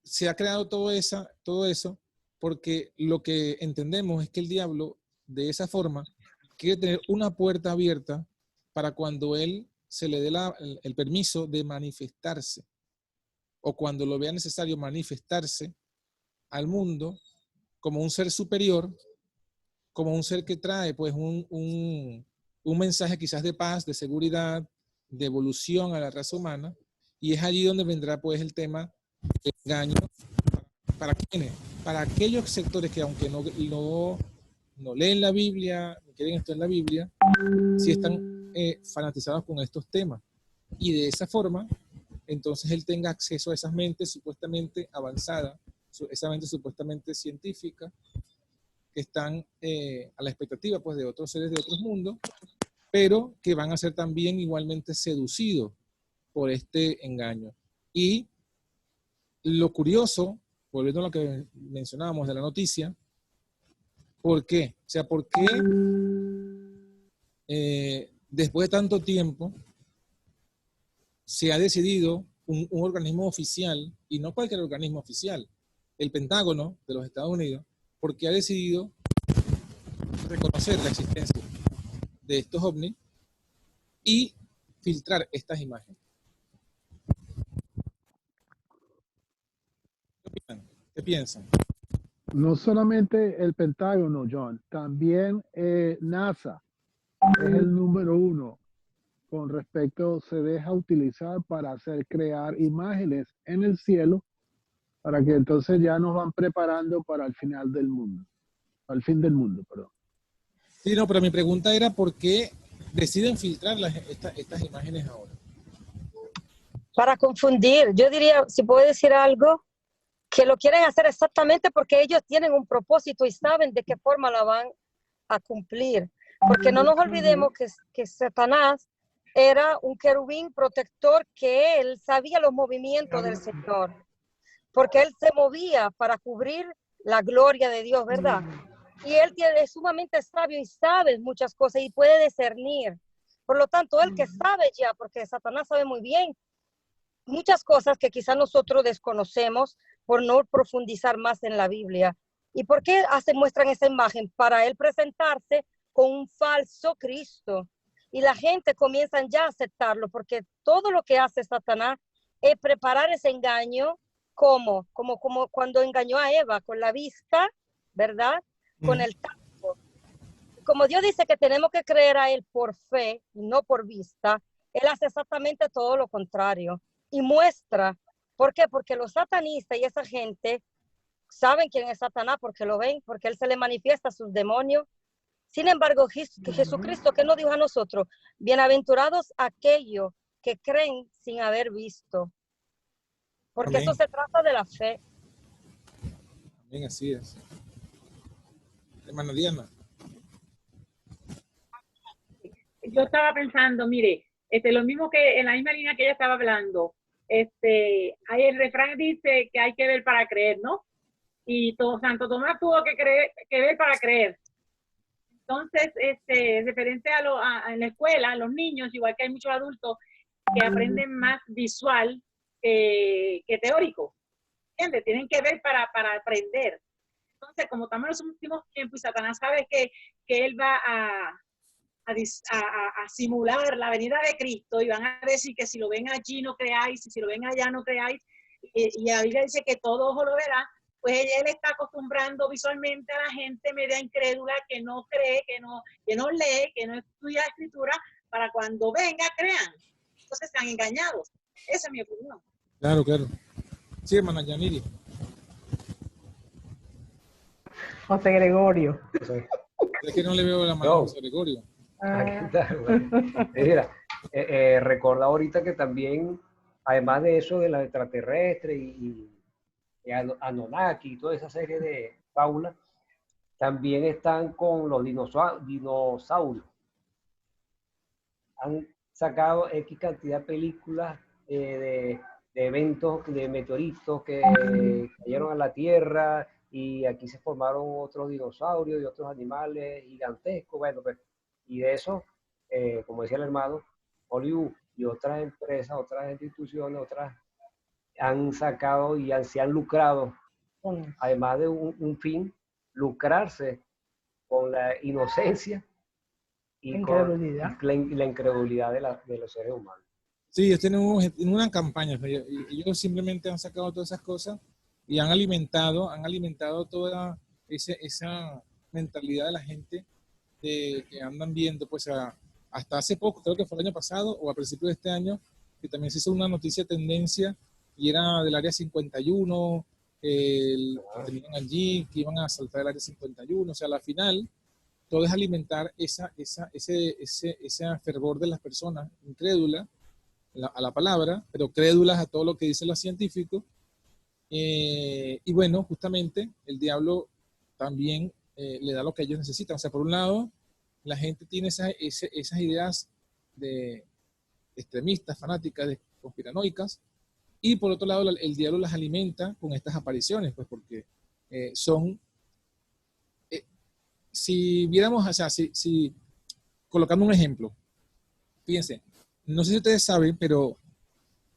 se ha creado todo eso porque lo que entendemos es que el diablo, de esa forma, quiere tener una puerta abierta para cuando él se le dé el permiso de manifestarse, o cuando lo vea necesario manifestarse al mundo como un ser superior, como un ser que trae pues un mensaje quizás de paz, de seguridad, de evolución a la raza humana, y es allí donde vendrá pues el tema del engaño. ¿Para quiénes? Para aquellos sectores que aunque no leen la Biblia, no quieren esto en la Biblia, sí están fanatizados con estos temas. Y de esa forma, entonces él tenga acceso a esas mentes supuestamente avanzadas, esa mente supuestamente científica, que están a la expectativa pues, de otros seres de otros mundos, pero que van a ser también igualmente seducidos por este engaño. Y lo curioso, volviendo a lo que mencionábamos de la noticia, ¿por qué? O sea, ¿por qué después de tanto tiempo se ha decidido un organismo oficial, y no cualquier organismo oficial, el Pentágono de los Estados Unidos, porque ha decidido reconocer la existencia de estos ovnis y filtrar estas imágenes. ¿Qué piensan? No solamente el Pentágono, John, también NASA es el número 1 con respecto, se deja utilizar para crear imágenes en el cielo, para que entonces ya nos van preparando para el final del mundo, al fin del mundo, perdón. Sí, no, pero mi pregunta era por qué deciden filtrar estas imágenes ahora. Para confundir, yo diría, si puedo decir algo, que lo quieren hacer exactamente porque ellos tienen un propósito y saben de qué forma la van a cumplir. Porque no nos olvidemos que Satanás era un querubín protector, que él sabía los movimientos del Señor, porque él se movía para cubrir la gloria de Dios, ¿verdad? Y él es sumamente sabio y sabe muchas cosas y puede discernir. Por lo tanto, él que sabe ya, porque Satanás sabe muy bien muchas cosas que quizás nosotros desconocemos por no profundizar más en la Biblia. ¿Y por qué muestran esa imagen? Para él presentarse con un falso Cristo. Y la gente comienza ya a aceptarlo, porque todo lo que hace Satanás es preparar ese engaño, como cuando engañó a Eva con la vista, ¿verdad? Con el tacto. Como Dios dice que tenemos que creer a él por fe y no por vista, él hace exactamente todo lo contrario y muestra. ¿Por qué? Porque los satanistas y esa gente saben quién es Satanás, porque lo ven, porque él se le manifiesta a sus demonios. Sin embargo, Jesucristo, ¿qué nos dijo a nosotros? Bienaventurados aquellos que creen sin haber visto. Porque Amén. eso se trata de la fe. Amén, así es. Hermana Diana. Yo estaba pensando, mire, lo mismo que en la misma línea que ella estaba hablando, ahí el refrán dice que hay que ver para creer, ¿no? Y Santo Tomás tuvo que ver para creer. Entonces, referente en la escuela, los niños, igual que hay muchos adultos que aprenden más visual que teórico, ¿entiendes? Tienen que ver para aprender. Entonces, como estamos en los últimos tiempos y Satanás sabe que él va a simular la venida de Cristo y van a decir que si lo ven allí no creáis, y si lo ven allá no creáis, y la Biblia dice que todo ojo lo verá, pues él está acostumbrando visualmente a la gente media incrédula que no cree, que no lee, que no estudia escritura, para cuando venga crean. Entonces están engañados. Esa es mi opinión. Claro, claro. Sí, hermana Yaniri. José Gregorio. Es que no le veo la mano a José Gregorio. Aquí está, bueno. Mira, recordá ahorita que también, además de eso de la extraterrestre y Anunnaki y toda esa serie de fábulas, también están con los dinosaurios. Han sacado X cantidad de películas de eventos, de meteoritos que cayeron a la Tierra y aquí se formaron otros dinosaurios y otros animales gigantescos. Bueno, pues, y de eso, como decía el hermano, Hollywood y otras empresas, otras instituciones, otras han sacado y se han lucrado, además de un fin, lucrarse con la inocencia y con la incredulidad de los seres humanos. Sí, ellos tienen una campaña. Ellos simplemente han sacado todas esas cosas y han alimentado toda esa mentalidad de la gente que andan viendo, pues hasta hace poco, creo que fue el año pasado o a principios de este año, que también se hizo una noticia de tendencia y era del área 51, que tenían allí, que iban a asaltar el área 51, o sea, al final todo es alimentar ese fervor de las personas incrédulas a la palabra, pero crédulas a todo lo que dicen los científicos. Y bueno, justamente el diablo también le da lo que ellos necesitan. O sea, por un lado, la gente tiene esas ideas de extremistas, fanáticas, conspiranoicas, y por otro lado, el diablo las alimenta con estas apariciones, pues porque son, si viéramos, o sea, si colocando un ejemplo, fíjense, no sé si ustedes saben, pero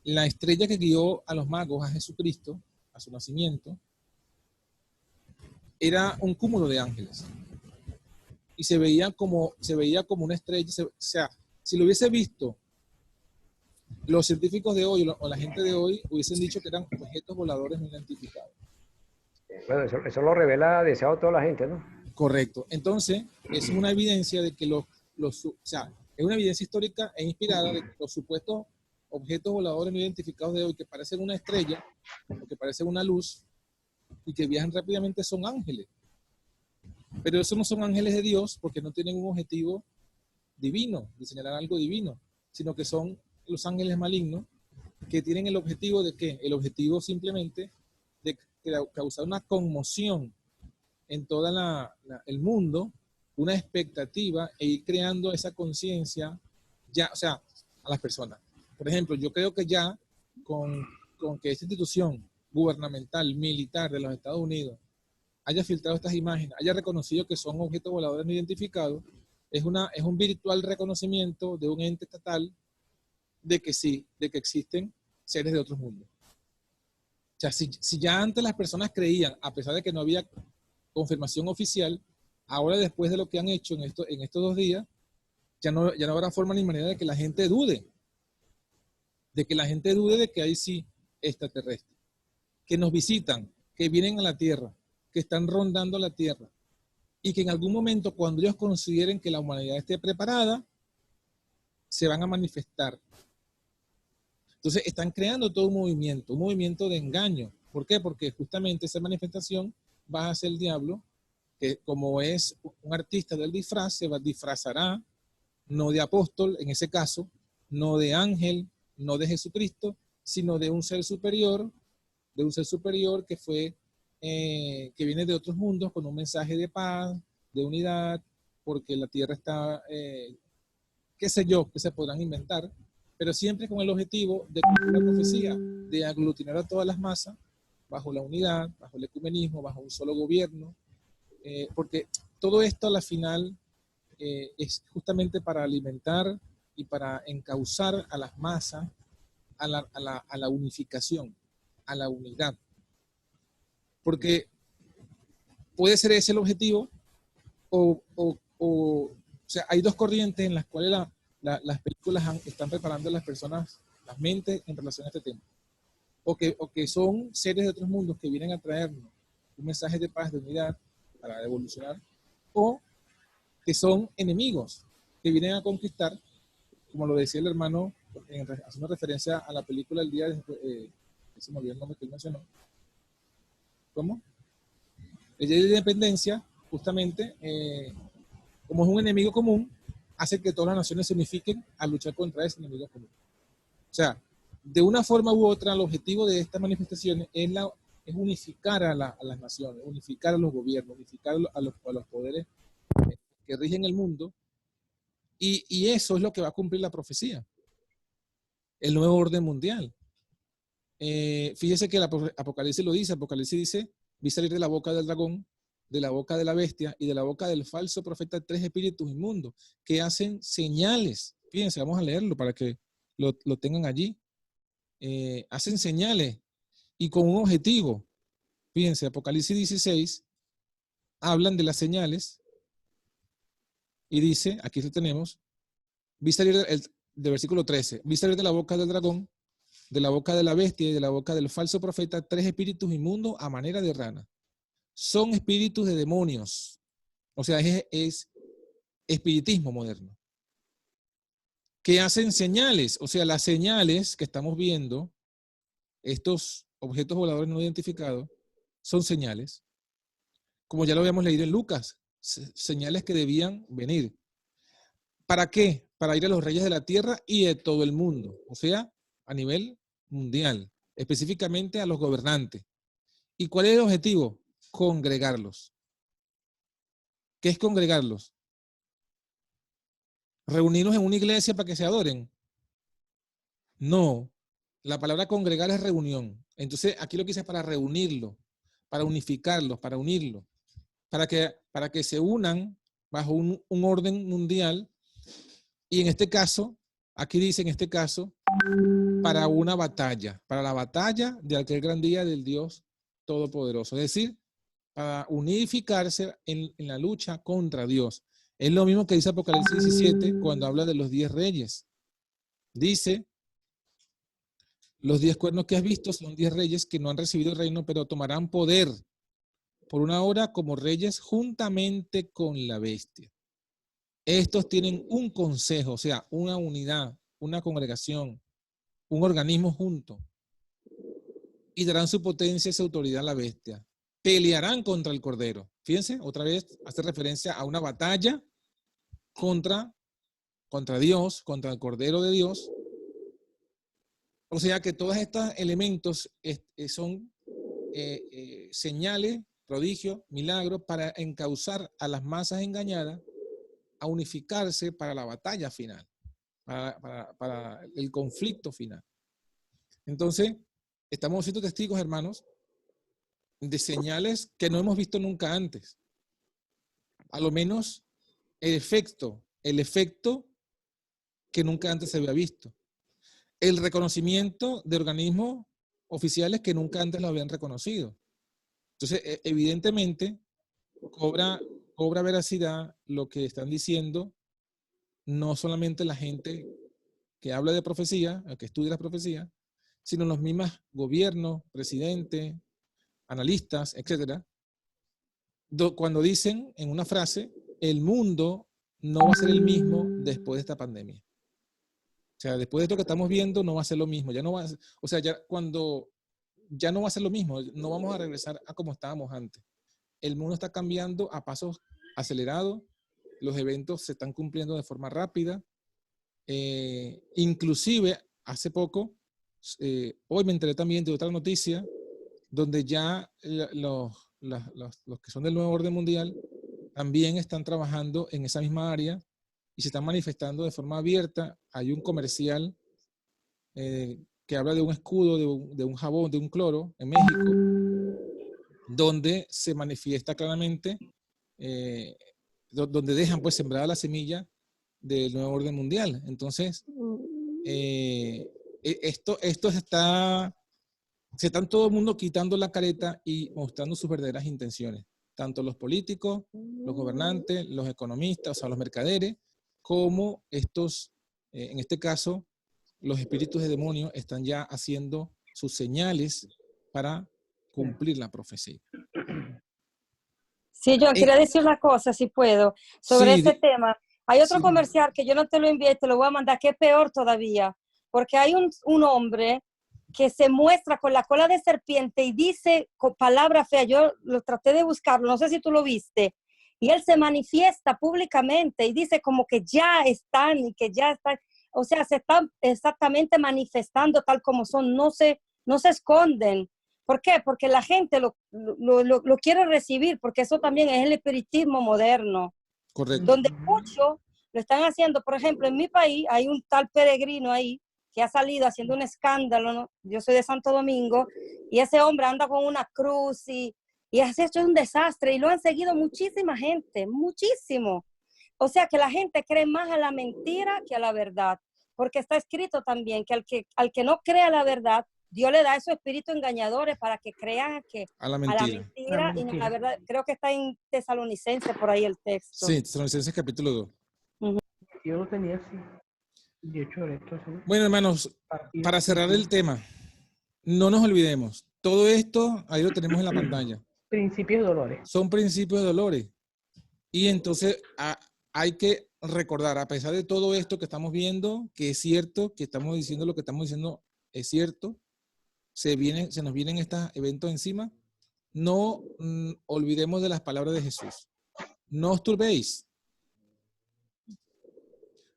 la estrella que guió a los magos a Jesucristo, a su nacimiento, era un cúmulo de ángeles. y se veía como una estrella. O sea, si lo hubiese visto los científicos de hoy o la gente de hoy, hubiesen dicho que eran objetos voladores no identificados. Bueno, eso lo revela deseado toda la gente, ¿no? Correcto. Entonces, es una evidencia de que o sea, es una evidencia histórica e inspirada de que los supuestos objetos voladores no identificados de hoy, que parecen una estrella, o que parecen una luz, y que viajan rápidamente, son ángeles. Pero esos no son ángeles de Dios, porque no tienen un objetivo divino, de señalar algo divino, sino que son los ángeles malignos, que tienen el objetivo de ¿qué? El objetivo simplemente de causar una conmoción en todo el mundo, una expectativa, e ir creando esa conciencia, ya, o sea, a las personas. Por ejemplo, yo creo que ya con que esta institución gubernamental, militar de los Estados Unidos haya filtrado estas imágenes, haya reconocido que son objetos voladores no identificados, es un virtual reconocimiento de un ente estatal de que sí, de que existen seres de otros mundos. O sea, si ya antes las personas creían, a pesar de que no había confirmación oficial, ahora después de lo que han hecho en estos 2 días, ya no habrá forma ni manera de que la gente dude. De que hay sí extraterrestres, que nos visitan, que vienen a la Tierra, que están rondando la Tierra, y que en algún momento, cuando ellos consideren que la humanidad esté preparada, se van a manifestar. Entonces están creando todo un movimiento de engaño. ¿Por qué? Porque justamente esa manifestación va a ser el diablo, que como es un artista del disfraz, se disfrazará, no de apóstol en ese caso, no de ángel, no de Jesucristo, sino de un ser superior que fue, que viene de otros mundos con un mensaje de paz, de unidad, porque la tierra está, qué sé yo, que se podrán inventar, pero siempre con el objetivo de cumplir la profecía, de aglutinar a todas las masas bajo la unidad, bajo el ecumenismo, bajo un solo gobierno, porque todo esto a la final es justamente para alimentar y para encauzar a las masas a la unificación, a la unidad. Porque puede ser ese el objetivo, o sea, hay 2 corrientes en las cuales las películas están preparando a las personas, las mentes en relación a este tema. O que son seres de otros mundos que vienen a traernos un mensaje de paz, de unidad, para evolucionar, o que son enemigos que vienen a conquistar, como lo decía el hermano, haciendo referencia a la película El Día de... se me olvidó el nombre que él mencionó. ¿Cómo? El Día de la Independencia, justamente, como es un enemigo común, hace que todas las naciones se unifiquen a luchar contra ese enemigo común. O sea, de una forma u otra, el objetivo de estas manifestaciones es unificar a las naciones, unificar a los gobiernos, unificar a los poderes que rigen el mundo, y eso es lo que va a cumplir la profecía, el nuevo orden mundial. Fíjese que el Apocalipsis lo dice. Apocalipsis dice: vi salir de la boca del dragón, de la boca de la bestia y de la boca del falso profeta 3 espíritus inmundos que hacen señales. Fíjense, vamos a leerlo para que lo tengan allí. Hacen señales y con un objetivo. Fíjense, Apocalipsis 16 hablan de las señales y dice, aquí lo tenemos, vi salir del versículo 13, vi salir de la boca del dragón, de la boca de la bestia y de la boca del falso profeta 3 espíritus inmundos a manera de rana. Son espíritus de demonios. O sea, es espiritismo moderno. Que hacen señales. O sea, las señales que estamos viendo, estos objetos voladores no identificados, son señales. Como ya lo habíamos leído en Lucas, señales que debían venir. ¿Para qué? Para ir a los reyes de la tierra y de todo el mundo. O sea, a nivel mundial, específicamente a los gobernantes. ¿Y cuál es el objetivo? Congregarlos. ¿Qué es congregarlos? ¿Reunirnos en una iglesia para que se adoren? No. La palabra congregar es reunión. Entonces, aquí lo que hice es para reunirlos, para unificarlos, para unirlos, para que se unan bajo un orden mundial. Y en este caso, aquí dice en este caso, para una batalla, para la batalla de aquel gran día del Dios Todopoderoso. Es decir, para unificarse en la lucha contra Dios. Es lo mismo que dice Apocalipsis 17 cuando habla de los 10 reyes. Dice, los 10 cuernos que has visto son 10 reyes que no han recibido el reino, pero tomarán poder por una hora como reyes juntamente con la bestia. Estos tienen un consejo, o sea, una unidad, una congregación, un organismo junto. Y darán su potencia y su autoridad a la bestia. Pelearán contra el Cordero. Fíjense, otra vez hace referencia a una batalla contra Dios, contra el Cordero de Dios. O sea que todos estos elementos son señales, prodigios, milagros para encauzar a las masas engañadas a unificarse para la batalla final, para el conflicto final. Entonces, estamos siendo testigos, hermanos, de señales que no hemos visto nunca antes. A lo menos el efecto que nunca antes se había visto. El reconocimiento de organismos oficiales que nunca antes lo habían reconocido. Entonces, evidentemente, cobra veracidad lo que están diciendo no solamente la gente que habla de profecía, que estudia la profecía, sino los mismos gobiernos, presidentes, analistas, etcétera, cuando dicen en una frase, el mundo no va a ser el mismo después de esta pandemia. O sea, después de esto que estamos viendo, no va a ser lo mismo. Ya no va a, o sea, ya no va a ser lo mismo. No vamos a regresar a como estábamos antes. El mundo está cambiando a pasos acelerados. Los eventos se están cumpliendo de forma rápida. Inclusive, hace poco, hoy me enteré también de otra noticia, donde ya los que son del nuevo orden mundial también están trabajando en esa misma área y se están manifestando de forma abierta. Hay un comercial que habla de un escudo, de un jabón, de un cloro en México, donde se manifiesta claramente, donde dejan pues sembrada la semilla del nuevo orden mundial. Entonces, se están todo el mundo quitando la careta y mostrando sus verdaderas intenciones. Tanto los políticos, los gobernantes, los economistas, o sea, los mercaderes, como estos, en este caso, los espíritus de demonios están ya haciendo sus señales para cumplir la profecía. Sí, John, quería decir una cosa, si puedo, sobre Sí, ese tema. Hay otro sí. comercial que yo no te lo envié, te lo voy a mandar, que es peor todavía, porque hay un hombre que se muestra con la cola de serpiente y dice con palabras feas. Yo lo traté de buscarlo, no sé si tú lo viste, y él se manifiesta públicamente y dice como que ya están y que ya están, o sea, se están exactamente manifestando tal como son, no se esconden. ¿Por qué? Porque la gente lo quiere recibir, porque eso también es el espiritismo moderno. Correcto. Donde muchos lo están haciendo. Por ejemplo, en mi país hay un tal peregrino ahí que ha salido haciendo un escándalo, ¿no? Yo soy de Santo Domingo, y ese hombre anda con una cruz y ha hecho un desastre, y lo han seguido muchísima gente, muchísimo. O sea que la gente cree más a la mentira que a la verdad, porque está escrito también que al que no cree a la verdad, Dios le da esos espíritus engañadores para que crean que A la a mentira. la mentira y no a la verdad. Creo que está en Tesalonicenses por ahí el texto. Sí, Tesalonicenses capítulo 2. Yo lo tenía así. 18 de esto, ¿sí? Bueno, hermanos, para cerrar el tema, no nos olvidemos, todo esto ahí lo tenemos en la pantalla. Principios de dolores. Son principios de dolores. Y entonces hay que recordar, a pesar de todo esto que estamos viendo, que es cierto, que estamos diciendo lo que estamos diciendo es cierto, se nos vienen estos eventos encima, no olvidemos de las palabras de Jesús. No os turbéis,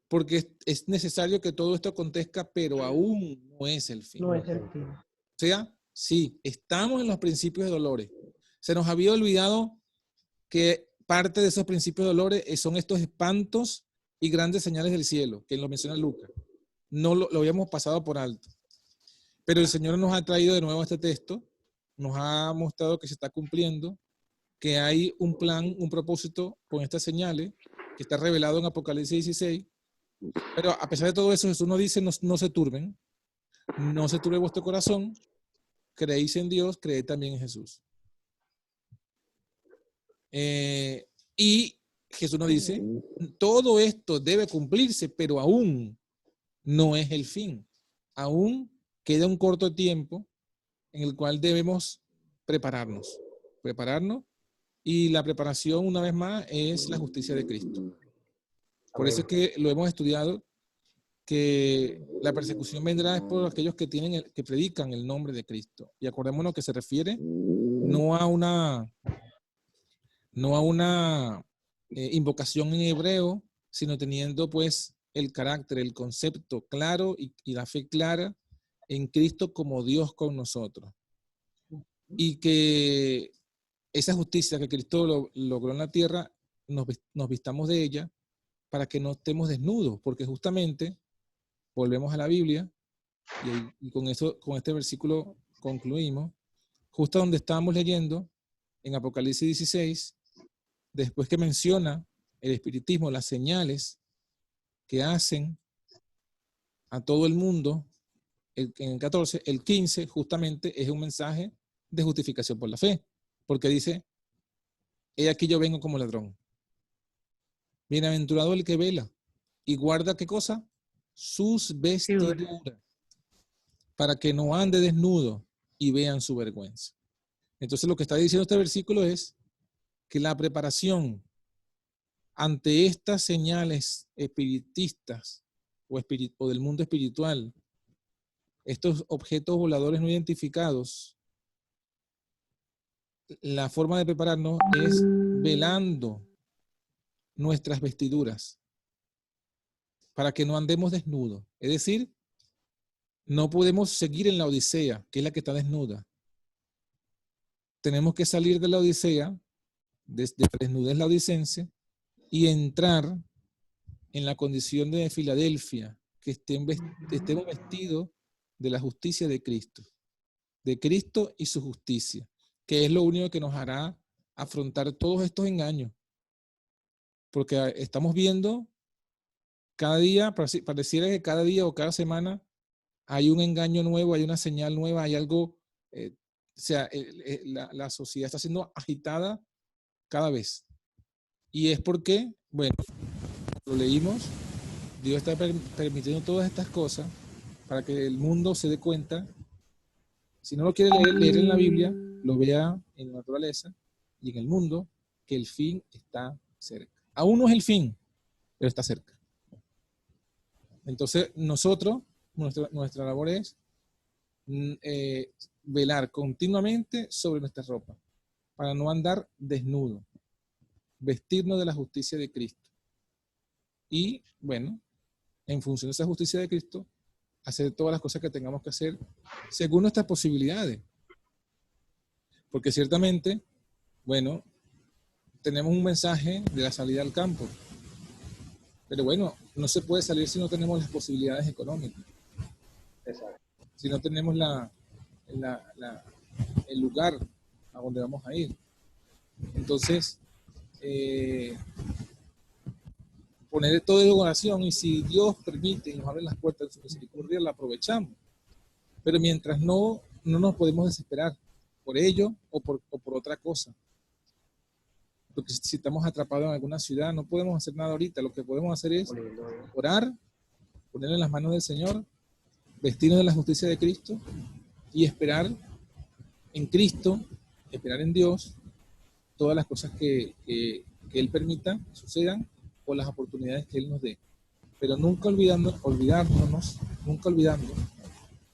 porque es necesario que todo esto acontezca, pero aún no es el fin. No es el fin. O sea, sí, estamos en los principios de dolores. Se nos había olvidado que parte de esos principios de dolores son estos espantos y grandes señales del cielo, que lo menciona Lucas. No lo habíamos pasado por alto. Pero el Señor nos ha traído de nuevo este texto, nos ha mostrado que se está cumpliendo, que hay un plan, un propósito con estas señales, que está revelado en Apocalipsis 16. Pero a pesar de todo eso, Jesús nos dice, no se turben, no se turbe vuestro corazón, creéis en Dios, creed también en Jesús. Y Jesús nos dice, todo esto debe cumplirse, pero aún no es el fin. Aún queda un corto tiempo en el cual debemos prepararnos. Y la preparación, una vez más, es la justicia de Cristo. Por eso es que lo hemos estudiado, que la persecución vendrá es por aquellos que que predican el nombre de Cristo. Y acordémonos que se refiere no a una invocación en hebreo, sino teniendo pues el carácter, el concepto claro y la fe clara en Cristo como Dios con nosotros. Y que esa justicia que Cristo logró en la tierra, nos vistamos de ella para que no estemos desnudos, porque justamente volvemos a la Biblia y con este versículo concluimos, justo donde estábamos leyendo en Apocalipsis 16, después que menciona el espiritismo, las señales que hacen a todo el mundo, en el 14, el 15 justamente es un mensaje de justificación por la fe, porque dice, he aquí yo vengo como ladrón. Bienaventurado el que vela y guarda, ¿qué cosa? Sus vestiduras, para que no ande desnudo y vean su vergüenza. Entonces lo que está diciendo este versículo es que la preparación ante estas señales espiritistas o del mundo espiritual, estos objetos voladores no identificados, la forma de prepararnos es velando nuestras vestiduras para que no andemos desnudos. Es decir, no podemos seguir en la odisea, que es la que está desnuda. Tenemos que salir de la odisea, desde la desnudez laodicense, y entrar en la condición de Filadelfia, que estemos vestidos de la justicia de Cristo y su justicia, que es lo único que nos hará afrontar todos estos engaños. Porque estamos viendo cada día, pareciera que cada día o cada semana hay un engaño nuevo, hay una señal nueva, hay algo, la sociedad está siendo agitada cada vez. Y es porque, bueno, lo leímos, Dios está permitiendo todas estas cosas para que el mundo se dé cuenta. Si no lo quiere leer en la Biblia, lo vea en la naturaleza y en el mundo, que el fin está cerca. Aún no es el fin, pero está cerca. Entonces, nosotros, nuestra labor es velar continuamente sobre nuestra ropa, para no andar desnudo, vestirnos de la justicia de Cristo. Y, bueno, en función de esa justicia de Cristo, hacer todas las cosas que tengamos que hacer según nuestras posibilidades. Porque ciertamente, bueno, tenemos un mensaje de la salida al campo. Pero bueno, no se puede salir si no tenemos las posibilidades económicas. Exacto. Si no tenemos el lugar a donde vamos a ir. Entonces, poner todo en oración, y si Dios permite y nos abre las puertas de su misericordia, la aprovechamos. Pero mientras no nos podemos desesperar por ello o por otra cosa. Porque si estamos atrapados en alguna ciudad, no podemos hacer nada ahorita. Lo que podemos hacer es orar, ponerlo en las manos del Señor, vestirnos de la justicia de Cristo y esperar en Cristo, esperar en Dios, todas las cosas que Él permita sucedan o las oportunidades que Él nos dé. Pero nunca olvidando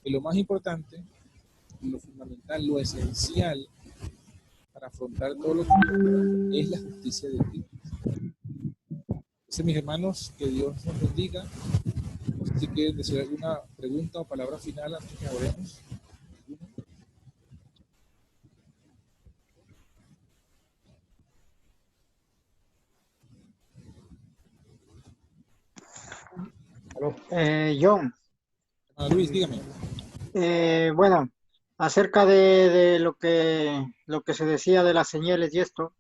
que lo más importante, lo fundamental, lo esencial para afrontar todo lo que es la justicia de Cristo. Entonces, mis hermanos, que Dios nos bendiga. No sé si quieren decir alguna pregunta o palabra final antes que oremos. John, Luis, dígame. bueno, acerca de lo que se decía de las señales y esto,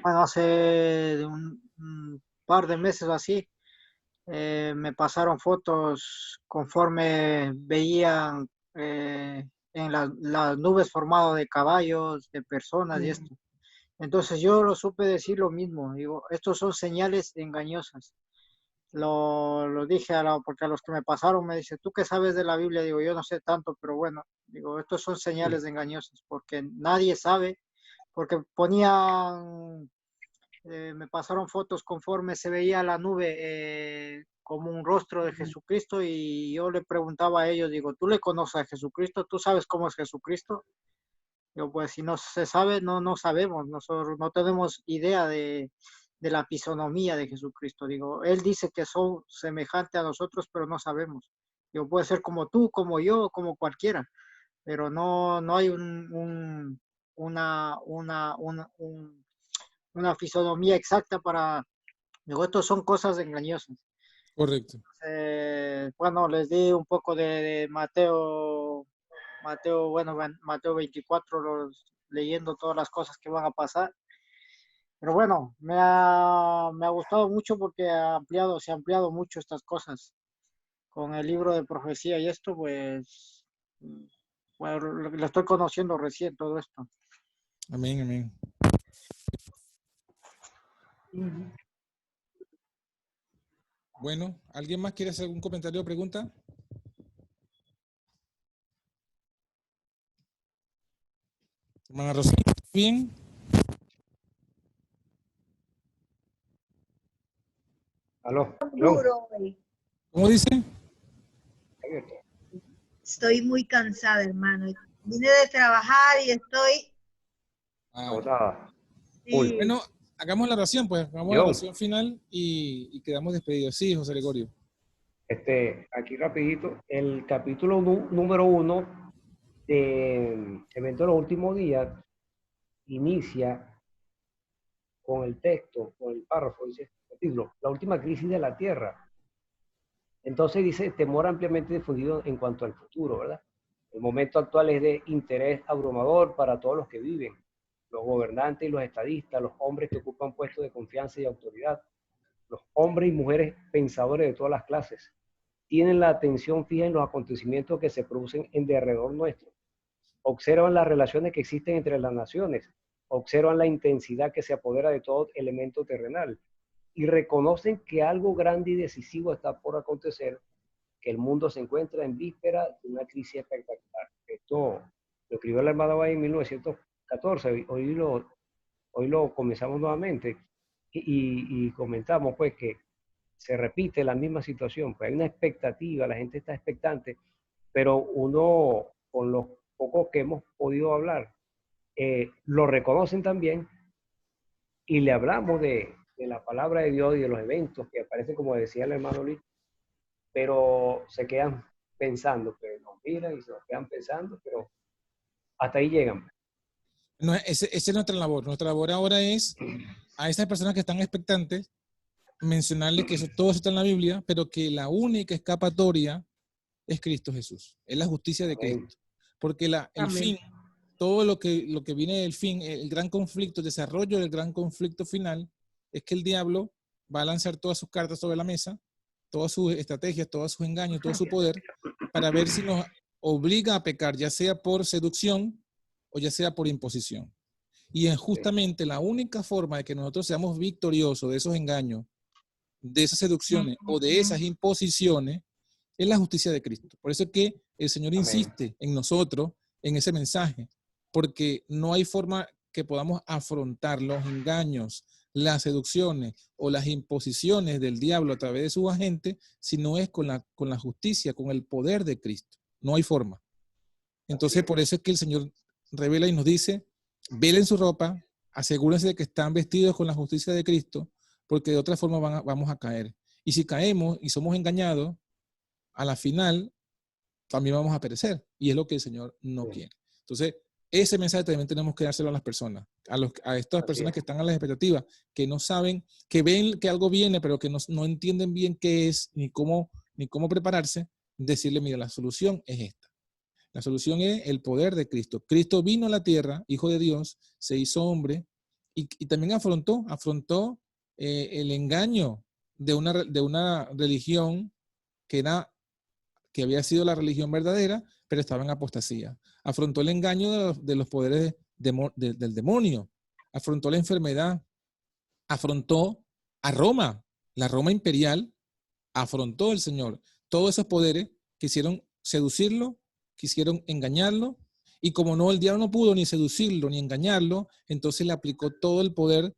bueno, hace un par de meses o así, me pasaron fotos conforme veían en las nubes formadas de caballos, de personas y esto. Entonces yo lo supe decir lo mismo. Digo, estos son señales engañosas. Lo dije porque a los que me pasaron me dice, ¿tú qué sabes de la Biblia? Digo, yo no sé tanto, pero bueno, digo, estos son señales engañosas porque nadie sabe, porque ponían, me pasaron fotos conforme se veía la nube como un rostro de Jesucristo y yo le preguntaba a ellos, digo, ¿tú le conoces a Jesucristo? ¿Tú sabes cómo es Jesucristo? Digo, pues si no se sabe, no sabemos, nosotros no tenemos idea de la fisonomía de Jesucristo. Digo, Él dice que son semejantes a nosotros, pero no sabemos. Digo, puede ser como tú, como yo, como cualquiera, pero no hay una fisonomía exacta para... Digo, estos son cosas engañosas. Correcto. Bueno, les di un poco de Mateo, bueno, Mateo 24, leyendo todas las cosas que van a pasar. Pero bueno, me ha gustado mucho porque se ha ampliado mucho estas cosas. Con el libro de profecía y esto, pues, bueno, lo estoy conociendo recién todo esto. Amén, amén. Bueno, ¿alguien más quiere hacer algún comentario o pregunta? Hermana Rosita, ¿bien? Aló. Duro hoy. ¿Cómo dice? Estoy muy cansada, hermano. Vine de trabajar y estoy... Agotada. Sí. Bueno, hagamos la oración, pues. Hagamos la oración final y quedamos despedidos. Sí, José Gregorio. Aquí rapidito, el capítulo número 1 de Evento de los Últimos Días inicia con el texto, con el párrafo, dice el título, la última crisis de la Tierra. Entonces dice, temor ampliamente difundido en cuanto al futuro, ¿verdad? El momento actual es de interés abrumador para todos los que viven, los gobernantes y los estadistas, los hombres que ocupan puestos de confianza y autoridad, los hombres y mujeres pensadores de todas las clases, tienen la atención fija en los acontecimientos que se producen en derredor nuestro. Observan las relaciones que existen entre las naciones, observan la intensidad que se apodera de todo elemento terrenal y reconocen que algo grande y decisivo está por acontecer, que el mundo se encuentra en víspera de una crisis espectacular. Esto lo escribió la hermana Bay en 1914, hoy lo comenzamos nuevamente y comentamos pues que se repite la misma situación, pues hay una expectativa, la gente está expectante, pero uno, con los pocos que hemos podido hablar, lo reconocen también y le hablamos de la palabra de Dios y de los eventos que aparecen, como decía el hermano Luis, pero se quedan pensando, que nos miran y se nos quedan pensando, pero hasta ahí llegan. No, esa es nuestra labor. Nuestra labor ahora es a esas personas que están expectantes, mencionarles que todo eso está en la Biblia, pero que la única escapatoria es Cristo Jesús, es la justicia de Cristo. Porque el fin, todo lo que viene del fin, el gran conflicto, el desarrollo del gran conflicto final, es que el diablo va a lanzar todas sus cartas sobre la mesa, todas sus estrategias, todos sus engaños, todo su poder, para ver si nos obliga a pecar, ya sea por seducción o ya sea por imposición. Y es justamente la única forma de que nosotros seamos victoriosos de esos engaños, de esas seducciones o de esas imposiciones, es la justicia de Cristo. Por eso es que el Señor insiste en nosotros, en ese mensaje, porque no hay forma que podamos afrontar los engaños, las seducciones o las imposiciones del diablo a través de sus agentes, si no es con la justicia, con el poder de Cristo. No hay forma. Entonces, por eso es que el Señor revela y nos dice, velen su ropa, asegúrense de que están vestidos con la justicia de Cristo, porque de otra forma vamos a caer. Y si caemos y somos engañados, a la final también vamos a perecer. Y es lo que el Señor no quiere. Entonces, ese mensaje también tenemos que dárselo a las personas, a estas personas que están a la expectativa, que no saben, que ven que algo viene, pero que no entienden bien qué es, ni cómo prepararse, decirle, mira, la solución es esta. La solución es el poder de Cristo. Cristo vino a la tierra, Hijo de Dios, se hizo hombre y también afrontó el engaño de una religión que había sido la religión verdadera, pero estaba en apostasía. Afrontó el engaño de los poderes del demonio afrontó la enfermedad, afrontó a Roma, la Roma imperial, afrontó el Señor. Todos esos poderes quisieron seducirlo, quisieron engañarlo, y como no, el diablo no pudo ni seducirlo ni engañarlo, entonces le aplicó todo el poder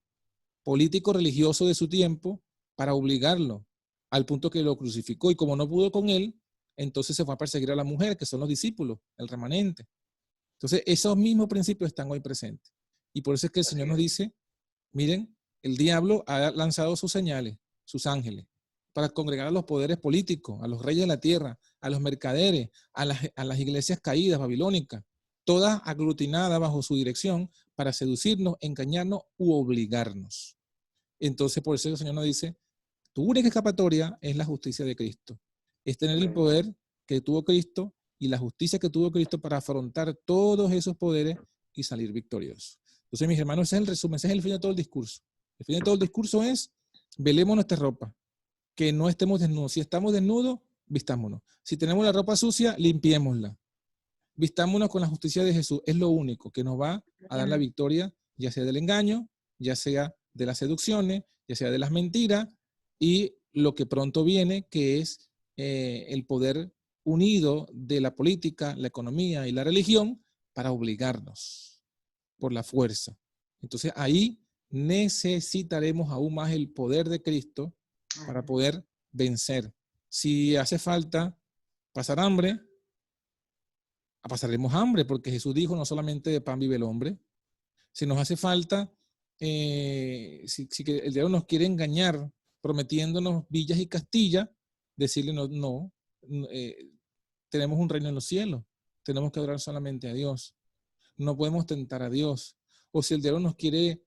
político religioso de su tiempo para obligarlo, al punto que lo crucificó, y como no pudo con él, entonces se fue a perseguir a la mujer, que son los discípulos, el remanente. Entonces, esos mismos principios están hoy presentes. Y por eso es que el Señor nos dice, miren, el diablo ha lanzado sus señales, sus ángeles, para congregar a los poderes políticos, a los reyes de la tierra, a los mercaderes, a las iglesias caídas, babilónicas, todas aglutinadas bajo su dirección para seducirnos, engañarnos u obligarnos. Entonces, por eso el Señor nos dice, tu única escapatoria es la justicia de Cristo. Es tener el poder que tuvo Cristo y la justicia que tuvo Cristo para afrontar todos esos poderes y salir victorioso. Entonces, mis hermanos, ese es el resumen, ese es el fin de todo el discurso. El fin de todo el discurso es, velemos nuestra ropa, que no estemos desnudos. Si estamos desnudos, vistámonos. Si tenemos la ropa sucia, limpiémosla. Vistámonos con la justicia de Jesús. Es lo único que nos va a dar la victoria, ya sea del engaño, ya sea de las seducciones, ya sea de las mentiras, y lo que pronto viene, que es el poder unido de la política, la economía y la religión para obligarnos por la fuerza. Entonces ahí necesitaremos aún más el poder de Cristo para poder vencer. Si hace falta pasar hambre, pasaremos hambre, porque Jesús dijo, no solamente de pan vive el hombre. Si nos hace falta, si el diablo nos quiere engañar prometiéndonos villas y castillas, decirle no, tenemos un reino en los cielos, tenemos que adorar solamente a Dios, no podemos tentar a Dios. O si el diablo nos quiere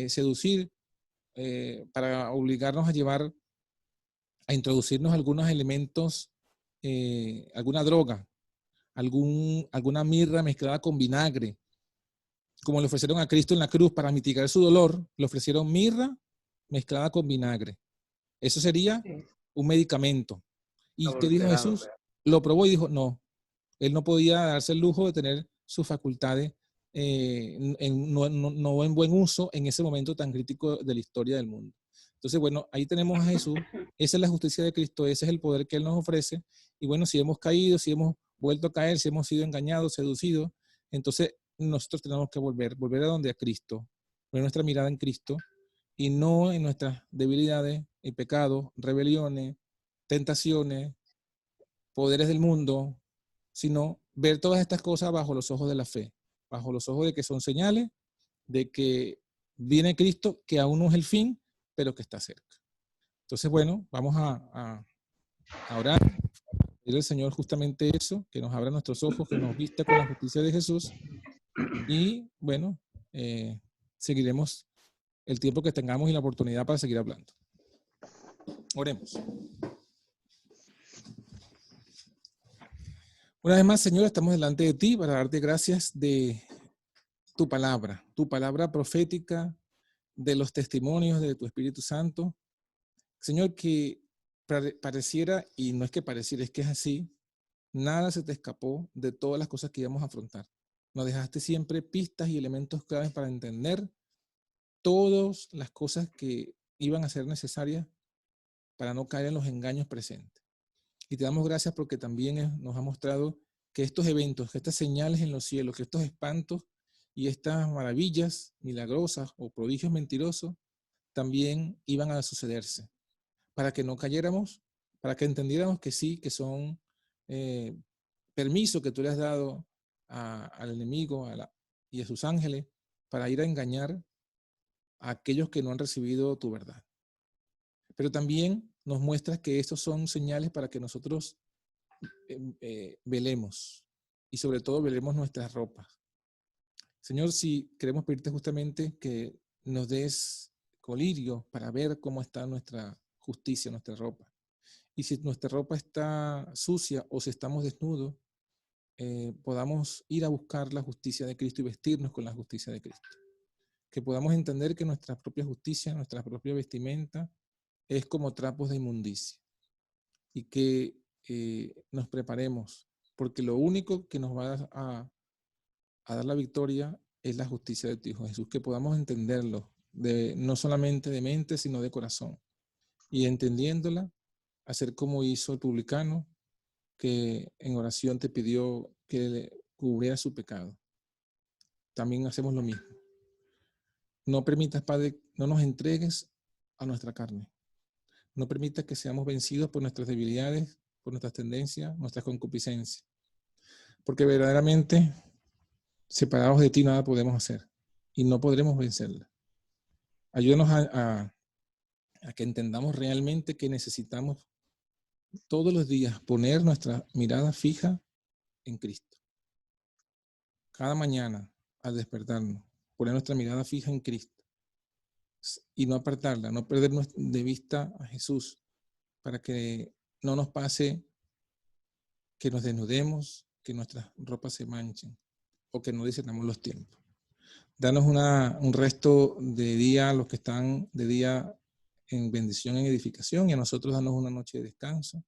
seducir para obligarnos a introducirnos algunos elementos, alguna droga, alguna mirra mezclada con vinagre, como le ofrecieron a Cristo en la cruz para mitigar su dolor, le ofrecieron mirra mezclada con vinagre. Eso sería un medicamento. ¿Y qué dijo Jesús? Lo probó y dijo, no, él no podía darse el lujo de tener sus facultades no en buen uso en ese momento tan crítico de la historia del mundo. Entonces, bueno, ahí tenemos a Jesús, esa es la justicia de Cristo, ese es el poder que Él nos ofrece, y bueno, si hemos caído, si hemos vuelto a caer, si hemos sido engañados, seducidos, entonces nosotros tenemos que volver a donde a Cristo, poner nuestra mirada en Cristo, y no en nuestras debilidades y pecados, rebeliones, tentaciones, poderes del mundo, sino ver todas estas cosas bajo los ojos de la fe, bajo los ojos de que son señales de que viene Cristo, que aún no es el fin, pero que está cerca. Entonces, bueno, vamos a orar, pedir al Señor justamente eso, que nos abra nuestros ojos, que nos vista con la justicia de Jesús, y bueno, seguiremos el tiempo que tengamos y la oportunidad para seguir hablando. Oremos. Una vez más, Señor, estamos delante de ti para darte gracias de tu palabra profética, de los testimonios de tu Espíritu Santo. Señor, que pareciera, y no es que pareciera, es que es así, nada se te escapó de todas las cosas que íbamos a afrontar. Nos dejaste siempre pistas y elementos claves para entender todas las cosas que iban a ser necesarias para no caer en los engaños presentes. Y te damos gracias porque también nos ha mostrado que estos eventos, que estas señales en los cielos, que estos espantos y estas maravillas milagrosas o prodigios mentirosos también iban a sucederse, para que no cayéramos, para que entendiéramos que sí, que son permiso que tú le has dado al enemigo y a sus ángeles para ir a engañar a aquellos que no han recibido tu verdad. Pero también nos muestras que estos son señales para que nosotros velemos, y sobre todo velemos nuestras ropas. Señor, si queremos pedirte justamente que nos des colirio para ver cómo está nuestra justicia, nuestra ropa. Y si nuestra ropa está sucia o si estamos desnudos, podamos ir a buscar la justicia de Cristo y vestirnos con la justicia de Cristo. Que podamos entender que nuestra propia justicia, nuestra propia vestimenta, es como trapos de inmundicia. Y que nos preparemos, porque lo único que nos va a dar la victoria es la justicia de tu Hijo Jesús, que podamos entenderlo, no solamente de mente, sino de corazón. Y entendiéndola, hacer como hizo el publicano, que en oración te pidió que le cubriera su pecado. También hacemos lo mismo. No permitas, Padre, no nos entregues a nuestra carne. No permitas que seamos vencidos por nuestras debilidades, por nuestras tendencias, nuestras concupiscencias. Porque verdaderamente, separados de ti, nada podemos hacer. Y no podremos vencerla. Ayúdanos a que entendamos realmente que necesitamos todos los días poner nuestra mirada fija en Cristo. Cada mañana, al despertarnos, poner nuestra mirada fija en Cristo y no apartarla, no perder de vista a Jesús, para que no nos pase que nos desnudemos, que nuestras ropas se manchen o que no discernamos los tiempos. Danos un resto de día a los que están de día en bendición, en edificación, y a nosotros danos una noche de descanso,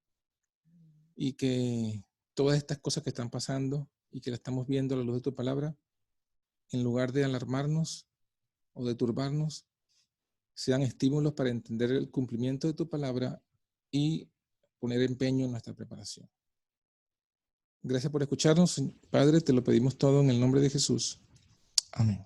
y que todas estas cosas que están pasando y que la estamos viendo a la luz de tu palabra, en lugar de alarmarnos o de turbarnos, sean estímulos para entender el cumplimiento de tu palabra y poner empeño en nuestra preparación. Gracias por escucharnos, Padre, te lo pedimos todo en el nombre de Jesús. Amén.